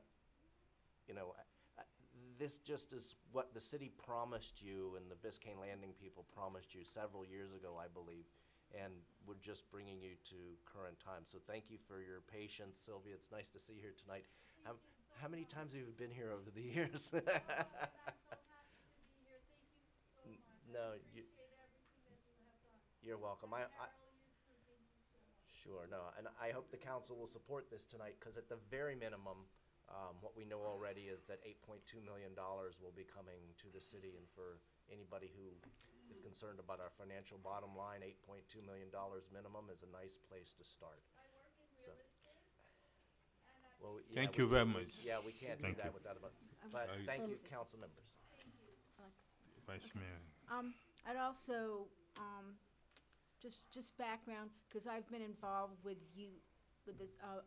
this just is what the city promised you and the Biscayne Landing people promised you several years ago, I believe, and we're just bringing you to current time. So thank you for your patience, Sylvia. It's nice to see you here tonight. How many times have you been here over the years? No, you're welcome. Sure, no, and I hope the council will support this tonight because at the very minimum, what we know already is that $8.2 million will be coming to the city, and for anybody who is concerned about our financial bottom line, $8.2 million minimum is a nice place to start. So, well, yeah, Thank you very much. Yeah, we can't do that without a vote. But thank you, council members. Vice Mayor. I'd also, just background, because I've been involved with the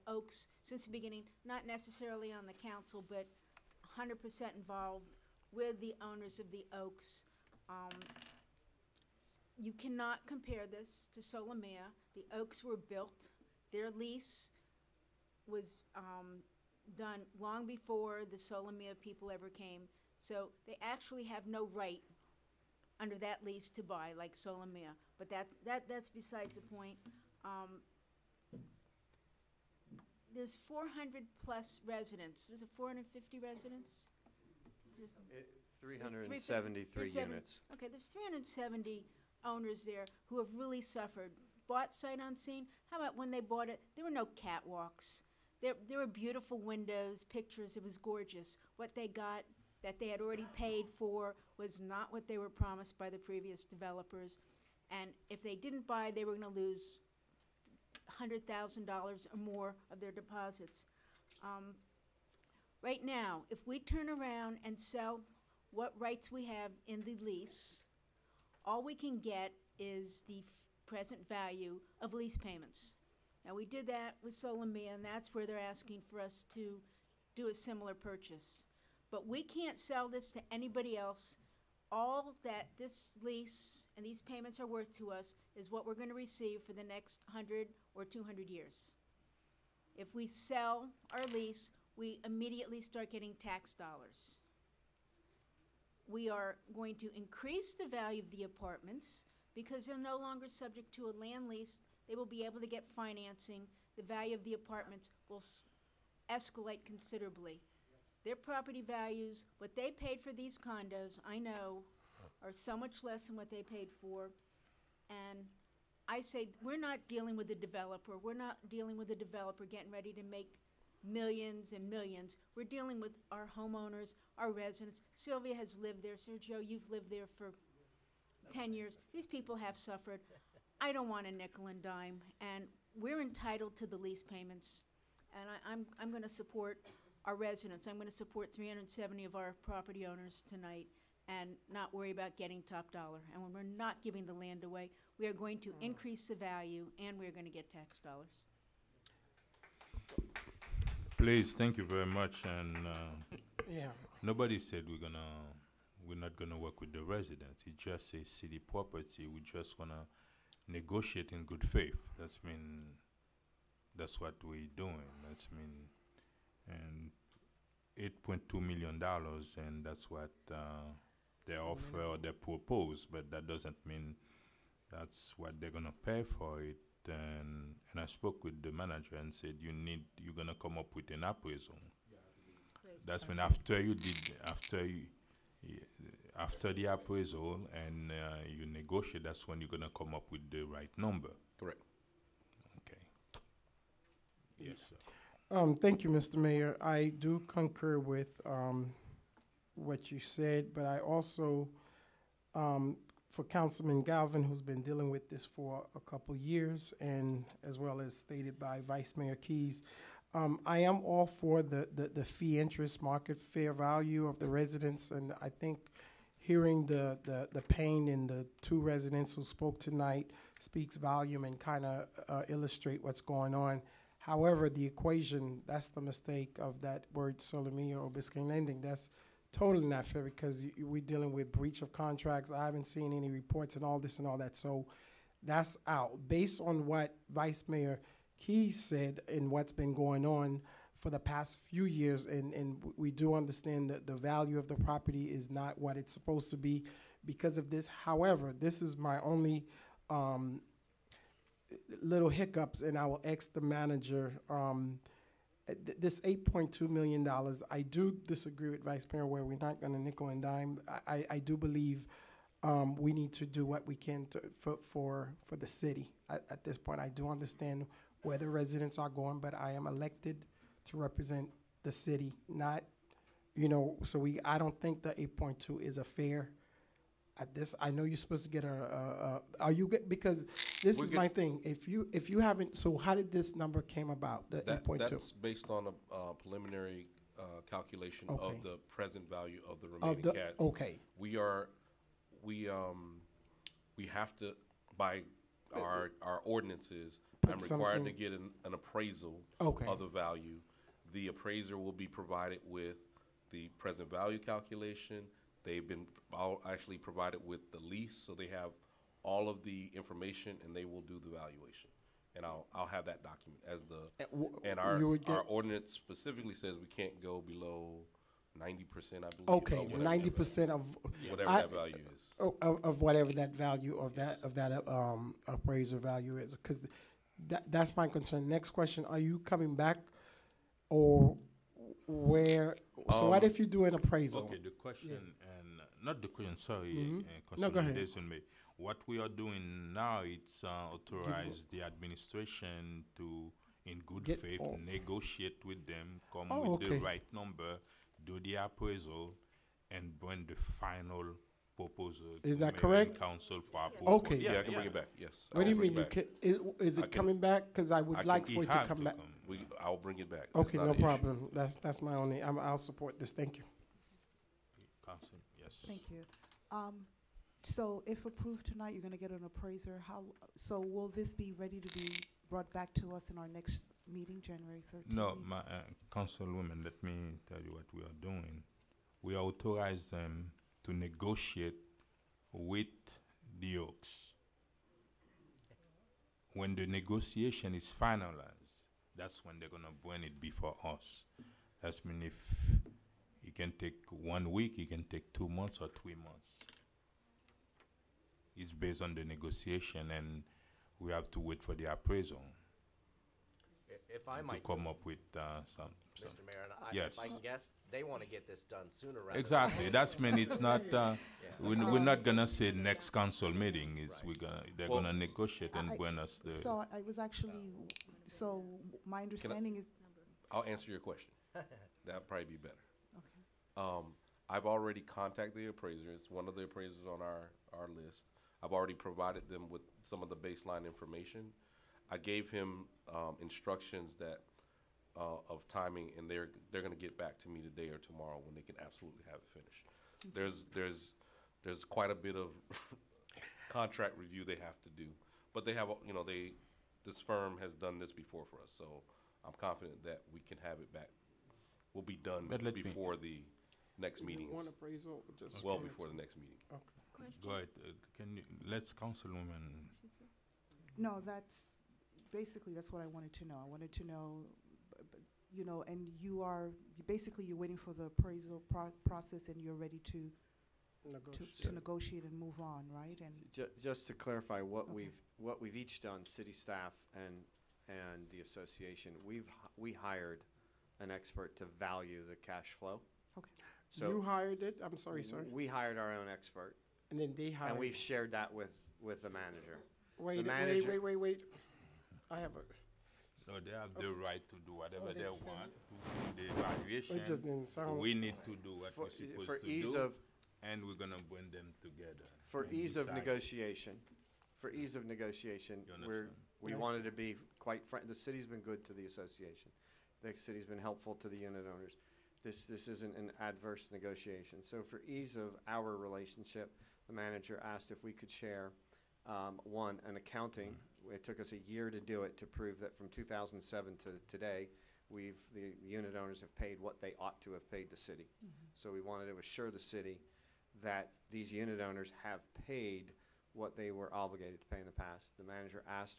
Oaks since the beginning, not necessarily on the council, but 100% involved with the owners of the Oaks. You cannot compare this to Solemia. The Oaks were built. Their lease was done long before the Solemia people ever came. So they actually have no right under that lease to buy like Solemia. But that's besides the point. There's 400 plus residents. Was it 450 residents? 373 units. Okay, there's 370 owners there who have really suffered. Bought sight unseen. How about when they bought it? There were no catwalks. There were beautiful windows, pictures. It was gorgeous. What they got that they had already paid for was not what they were promised by the previous developers. And if they didn't buy, they were going to lose $100,000 or more of their deposits. Right now, if we turn around and sell what rights we have in the lease, all we can get is the present value of lease payments. Now, we did that with Solemia, and that's where they're asking for us to do a similar purchase. But we can't sell this to anybody else. All that this lease and these payments are worth to us is what we're going to receive for the next 100 or 200 years. If we sell our lease, we immediately start getting tax dollars. we are going to increase the value of the apartments because they're no longer subject to a land lease. They will be able to get financing. The value of the apartments will escalate considerably. Their property values, what they paid for these condos, I know, are so much less than what they paid for. And I say, we're not dealing with a developer. We're not dealing with a developer getting ready to make millions and millions. We're dealing with our homeowners, our residents. Sylvia has lived there. Sergio, you've lived there for 10 years. These people have suffered. I don't want a nickel and dime, and we're entitled to the lease payments. And I'm going to support our residents. I'm going to support 370 of our property owners tonight and not worry about getting top dollar. And when we're not giving the land away, we are going to increase the value, and we're going to get tax dollars. Please, thank you very much. And Yeah. nobody said we're not gonna work with the residents. It's just a city property. We just wanna negotiate in good faith. That's what we're doing. And $8.2 million, and that's what they offer or they propose. But that doesn't mean that's what they're gonna pay for it. And I spoke with the manager and said you're gonna come up with an appraisal. That's when after the appraisal and you negotiate, that's when you're gonna come up with the right number. Correct. Okay. Yes, sir. Thank you, Mr. Mayor. I do concur with what you said, but I also, for Councilman Galvin, who's been dealing with this for a couple years, and as well as stated by Vice Mayor Keys, I am all for the fee interest market fair value of the residents, and I think hearing the pain in the two residents who spoke tonight speaks volume and kind of illustrate what's going on. However, the equation, that's the mistake of that word solemnia or Biscayne lending. That's totally not fair because we're dealing with breach of contracts. I haven't seen any reports and all this and all that. So that's out. Based on what Vice Mayor Keys said and what's been going on for the past few years, and we do understand that the value of the property is not what it's supposed to be because of this. However, this is my only little hiccups, and I will ask the manager. This $8.2 million, I do disagree with Vice Mayor where we're not going to nickel and dime. I do believe we need to do what we can for the city. At this point, I do understand where the residents are going, but I am elected to represent the city, not, so I don't think the 8.2 is a fair. At this, I know you're supposed to get because this is my thing. If you haven't, so how did this number came about? The 8.2. That's based on a preliminary calculation Okay. of the present value of the remaining cash. Okay. We have to, by our ordinances, Put I'm required to something- get an appraisal Okay. of the value. The appraiser will be provided with the present value calculation. They've been actually provided with the lease, so they have all of the information, and they will do the valuation. And I'll have that document as and our ordinance specifically says we can't go below 90%, I believe. Okay, 90% of whatever that value is. Of whatever that value of that appraiser value is, because that's my concern. Next question: are you coming back, or where? So what if you do an appraisal? Okay, the question and not the question. Sorry, No, go ahead. What we are doing now, it's authorize the administration to, in good faith, negotiate with them, come with the right number, do the appraisal, and bring the final proposal. Is to that mayor correct? and council for approval. Okay. Yeah, I can bring it back. Yes. What do you mean? Is it coming back? Because I would like for it to come back. I'll bring it back. Okay, no problem. That's my only. I'll support this. Thank you. Council, yes. Thank you. So if approved tonight, you're going to get an appraiser. So will this be ready to be brought back to us in our next meeting, January 13th? No, my councilwoman, let me tell you what we are doing. We authorize them to negotiate with the Oaks. When the negotiation is finalized, that's when they're gonna bring it before us. That's mean It can take 1 week, it can take 2 months or 3 months. It's based on the negotiation, and we have to wait for the appraisal If I to might, come up with some. Mr. Mayor, and Yes. if I can guess, they want to get this done sooner rather Exactly. than That's mean it's not. We're not gonna say next council meeting. It's they're Well, gonna negotiate and I- bring us the. So I was actually, so my understanding is, I'll answer your question. That'd probably be better. okay. I've already contacted the appraiser. It's one of the appraisers on our list. I've already provided them with some of the baseline information. I gave him instructions that of timing, and they're going to get back to me today or tomorrow when they can absolutely have it finished. There's quite a bit of contract review they have to do, but they have this firm has done this before for us, so I'm confident that we can have it back. We'll be done But let me- before the next meeting. One appraisal, just. Well before the next meeting. Okay. Go ahead. Can you let's councilwoman. No, that's what I wanted to know. I wanted to know, and you're waiting for the appraisal process, and you're ready to negotiate and move on, right? And Just to clarify, what Okay. we've each done, city staff and the association, we hired an expert to value the cash flow. Okay. So You hired it? I'm sorry, sir. we hired our own expert, And then they hired. and we've shared that with the manager. Wait, manager- wait. I have a, So they have the right to do whatever they they can. want to do the evaluation. it just didn't sound. We need to do what For- we're supposed for to ease do, of- and we're gonna bring them together. For and ease of decide. negotiation, You understand? we Yes. wanted to be quite frank, the city's been good to the association. The city's been helpful to the unit owners. This isn't an adverse negotiation. So for ease of our relationship, the manager asked if we could share, an accounting. It took us a year to do it, to prove that from 2007 to today, the unit owners have paid what they ought to have paid the city. So we wanted to assure the city that these unit owners have paid what they were obligated to pay in the past. The manager asked,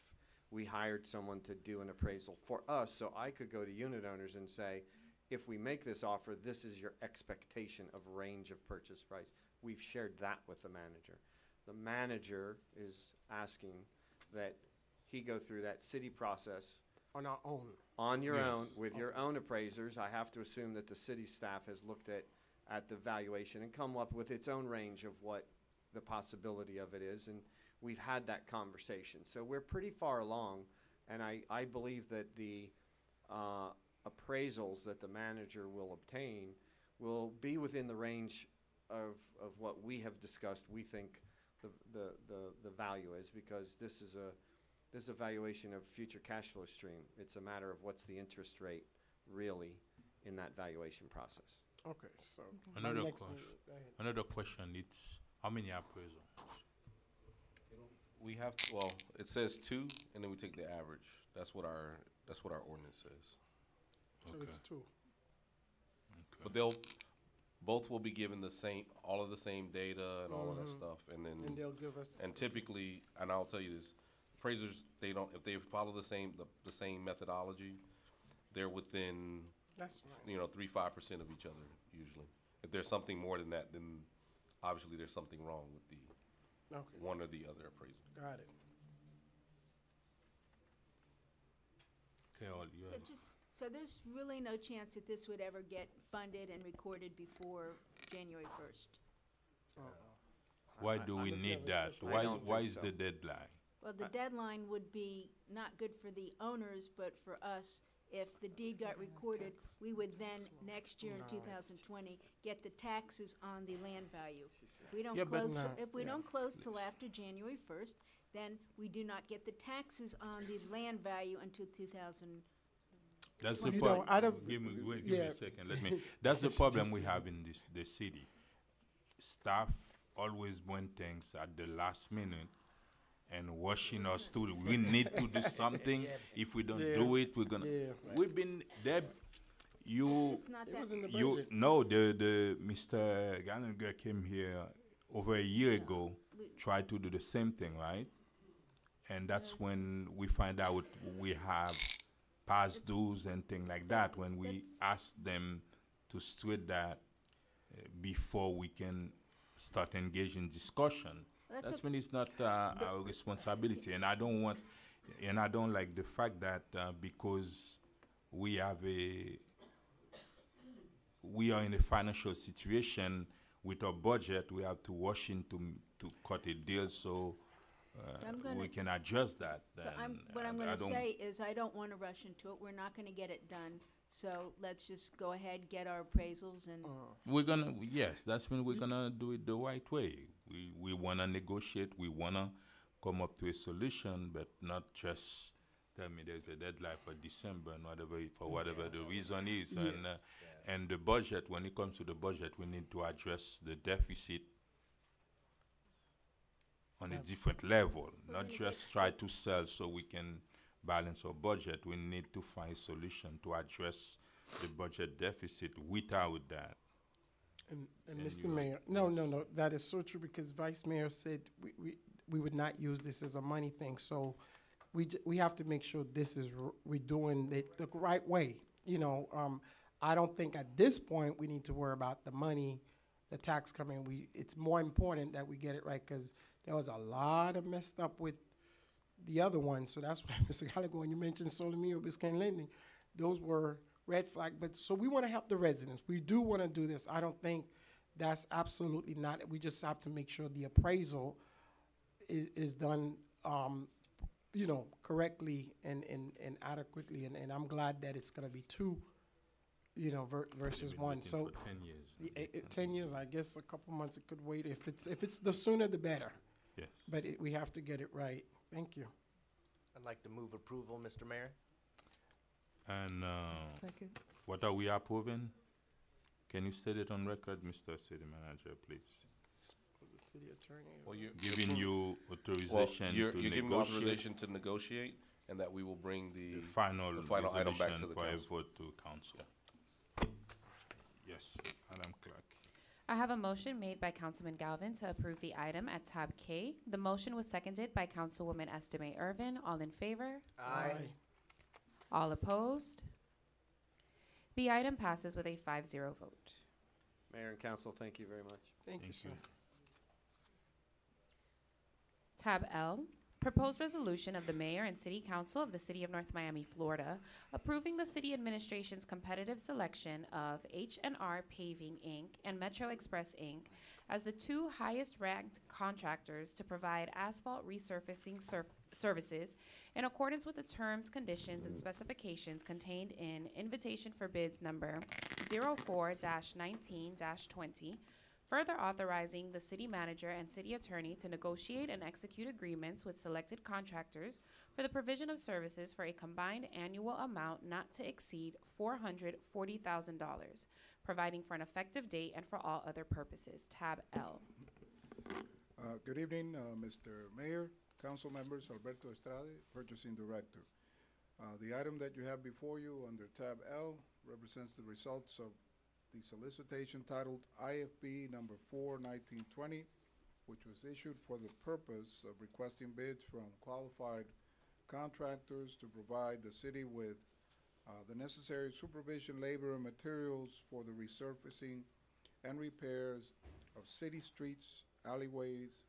we hired someone to do an appraisal for us, so I could go to unit owners and say, if we make this offer, this is your expectation of range of purchase price. We've shared that with the manager. The manager is asking that he go through that city process On our own. on your Yes. own, with your own appraisers. I have to assume that the city staff has looked at the valuation and come up with its own range of what the possibility of it is, and we've had that conversation. So we're pretty far along, and I believe that the appraisals that the manager will obtain will be within the range of what we have discussed, we think the value is, because this is a valuation of future cash flow stream. It's a matter of what's the interest rate really in that valuation process. Okay, so. my Another next question. one, go ahead. Another question. It's how many appraisals? We have, it says 2, and then we take the average. That's what our ordinance says. So it's 2. But both will be given all of the same data and all of that stuff, and then. And they'll give us. And typically, and I'll tell you this, appraisers, if they follow the same methodology, they're within, That's right. 3-5% of each other usually. If there's something more than that, then obviously there's something wrong with the Okay, one or the other appraisal. got it. Carol, you have. So there's really no chance that this would ever get funded and recorded before January 1st? Why do we need that? I don't Why think is so. the deadline? Well, the deadline would be not good for the owners, but for us. If the deed got recorded, we would then, next year in 2020, get the taxes on the land value. If we don't Yeah, but close, no, if we yeah, don't close till after January 1st, then we do not get the taxes on the land value until 2000. That's the You know, problem. out of- Give me yeah. a second. Let me. That's the problem we have in the city. Staff always bring things at the last minute and rushing us to. We need to do something. If we don't do it, we're gonna. Yeah. We've been there. You. It's not It that. was in the You budget. no, the Mr. Gallagher came here over a year ago, tried to do the same thing, right? And that's when we find out we have past dues and things like that. When we ask them to straight that before we can start engaging discussion. That's That's a- when it's not our responsibility, and I don't want, and I don't like the fact that because we are in a financial situation with our budget, we have to rush in to cut a deal so I'm gonna- we can adjust that. So Then what I'm I gonna don't- say is I don't wanna rush into it. We're not gonna get it done. So let's just go ahead, get our appraisals and. We're gonna, yes, that's when we're gonna do it the right way. We wanna negotiate, we wanna come up to a solution, but not just tell me there's a deadline for December and whatever, for whatever the reason is. Yeah. And the budget, when it comes to the budget, we need to address the deficit on a different level, not just try to sell so we can balance our budget. We need to find a solution to address the budget deficit without that. And And Mr. you- Mayor, no, that is so true because Vice Mayor said we would not use this as a money thing. So we have to make sure this is, we're doing it the right way. You know, I don't think at this point we need to worry about the money, the tax coming. It's more important that we get it right because there was a lot of messed up with the other ones. So that's why, Mr. Gallagher, when you mentioned Solomio, Biscayne Landing, those were red flag. But so we want to help the residents. We do want to do this. I don't think that's absolutely not. We just have to make sure the appraisal is done, you know, correctly and adequately. And I'm glad that it's going to be two, you know, versus been one. looking So for 10 years. 10 years, I guess a couple months it could wait. If it's the sooner the better. Yes. But we have to get it right. Thank you. I'd like to move approval, Mr. Mayor. And Second. what are we approving? Can you state it on record, Mr. City Manager, please? The city attorney. Well, Giving you Well, authorization you're to giving me negotiate authorization to negotiate, and that we will bring the final item back to resolution the for a council. vote to council. Yes, Madam Clerk. I have a motion made by Councilman Galvin to approve the item at tab K. The motion was seconded by Councilwoman Estime Irvin. All in favor? Aye. All opposed? The item passes with a 5-0 vote. Mayor and council, thank you very much. Thank you, Thank sir. you. Tab L, proposed resolution of the mayor and city council of the city of North Miami, Florida, approving the city administration's competitive selection of H&R Paving, Inc. and Metro Express, Inc. as the two highest-ranked contractors to provide asphalt resurfacing services in accordance with the terms, conditions, and specifications contained in invitation for bids number 04-19-20, further authorizing the city manager and city attorney to negotiate and execute agreements with selected contractors for the provision of services for a combined annual amount not to exceed $440,000, providing for an effective date and for all other purposes. Tab L. Good evening, Mr. Mayor, council members, Alberto Estrade, Purchasing Director. The item that you have before you under tab L represents the results of the solicitation titled IFB number 4/1920, which was issued for the purpose of requesting bids from qualified contractors to provide the city with the necessary supervision, labor, and materials for the resurfacing and repairs of city streets, alleyways,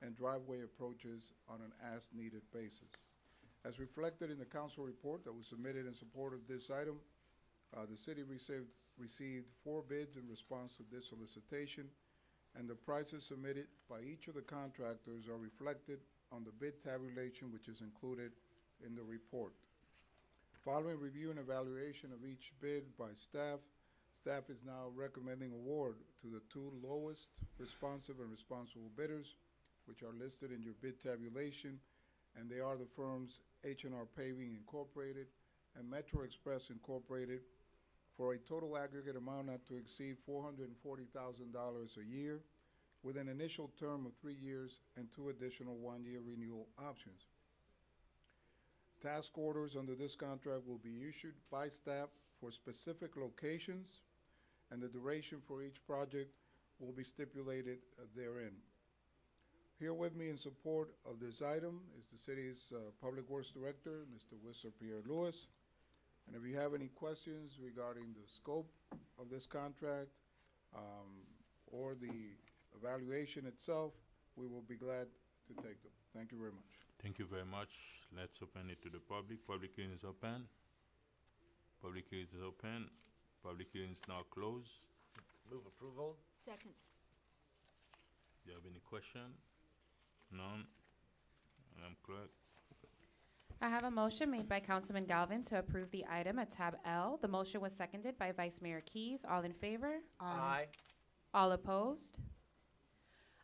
and driveway approaches on an as-needed basis. As reflected in the council report that was submitted in support of this item, the city received 4 bids in response to this solicitation, and the prices submitted by each of the contractors are reflected on the bid tabulation, which is included in the report. Following review and evaluation of each bid by staff is now recommending award to the 2 lowest responsive and responsible bidders, which are listed in your bid tabulation, and they are the firms H&R Paving Incorporated and Metro Express Incorporated, for a total aggregate amount not to exceed $440,000 a year, with an initial term of 3 years and 2 additional 1-year renewal options. Task orders under this contract will be issued by staff for specific locations, and the duration for each project will be stipulated therein. Here with me in support of this item is the city's Public Works Director, Mr. Whistler Pierre Lewis. And if you have any questions regarding the scope of this contract, or the evaluation itself, we will be glad to take them. Thank you very much. Thank you very much. Let's open it to the public. Public hearing is open. Public hearing is open. Public hearing is now closed. Move approval. Second. Do you have any question? None? Madam Clerk? I have a motion made by Councilman Galvin to approve the item at tab L. The motion was seconded by Vice Mayor Keys. All in favor? Aye. All opposed?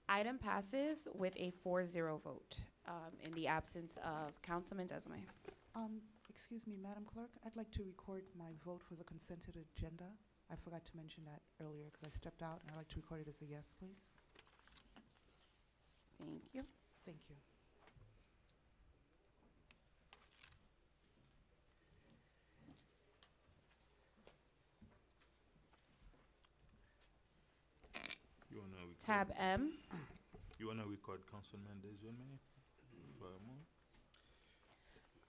Item passes with a 4-0 vote, in the absence of Councilman Desmay. Excuse me, Madam Clerk, I'd like to record my vote for the consented agenda. I forgot to mention that earlier because I stepped out, and I'd like to record it as a yes, please. Thank you. Thank you. You wanna record? Tab M. You wanna record Councilman Desmay for a moment?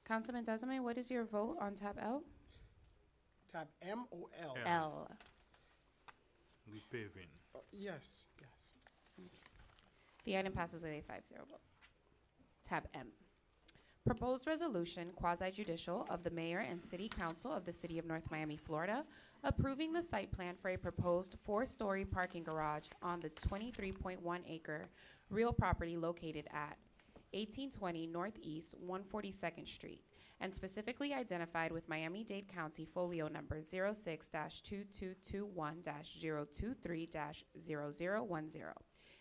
Councilman Desmay, what is your vote on tab L? Tab M or L? L. Repaving. Yes, yes. The item passes with a 5-0 vote. Tab M. Proposed resolution, quasi-judicial, of the mayor and city council of the city of North Miami, Florida, approving the site plan for a proposed 4-story parking garage on the 23.1-acre real property located at 1820 Northeast 142nd Street, and specifically identified with Miami-Dade County Folio Number 06-2221-023-0010.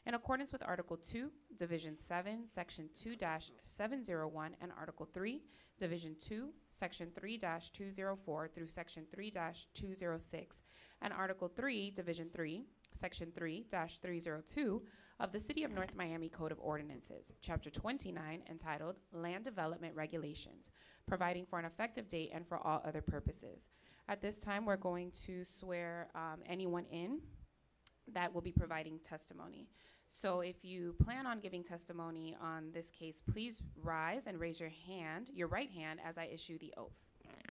In accordance with Article 2, Division 7, Section 2-701, and Article 3, Division 2, Section 3-204 through Section 3-206, and Article 3, Division 3, Section 3-302 of the City of North Miami Code of Ordinances, Chapter 29, entitled Land Development Regulations, providing for an effective date and for all other purposes. At this time, we're going to swear anyone in that will be providing testimony. So if you plan on giving testimony on this case, please rise and raise your hand, your right hand, as I issue the oath.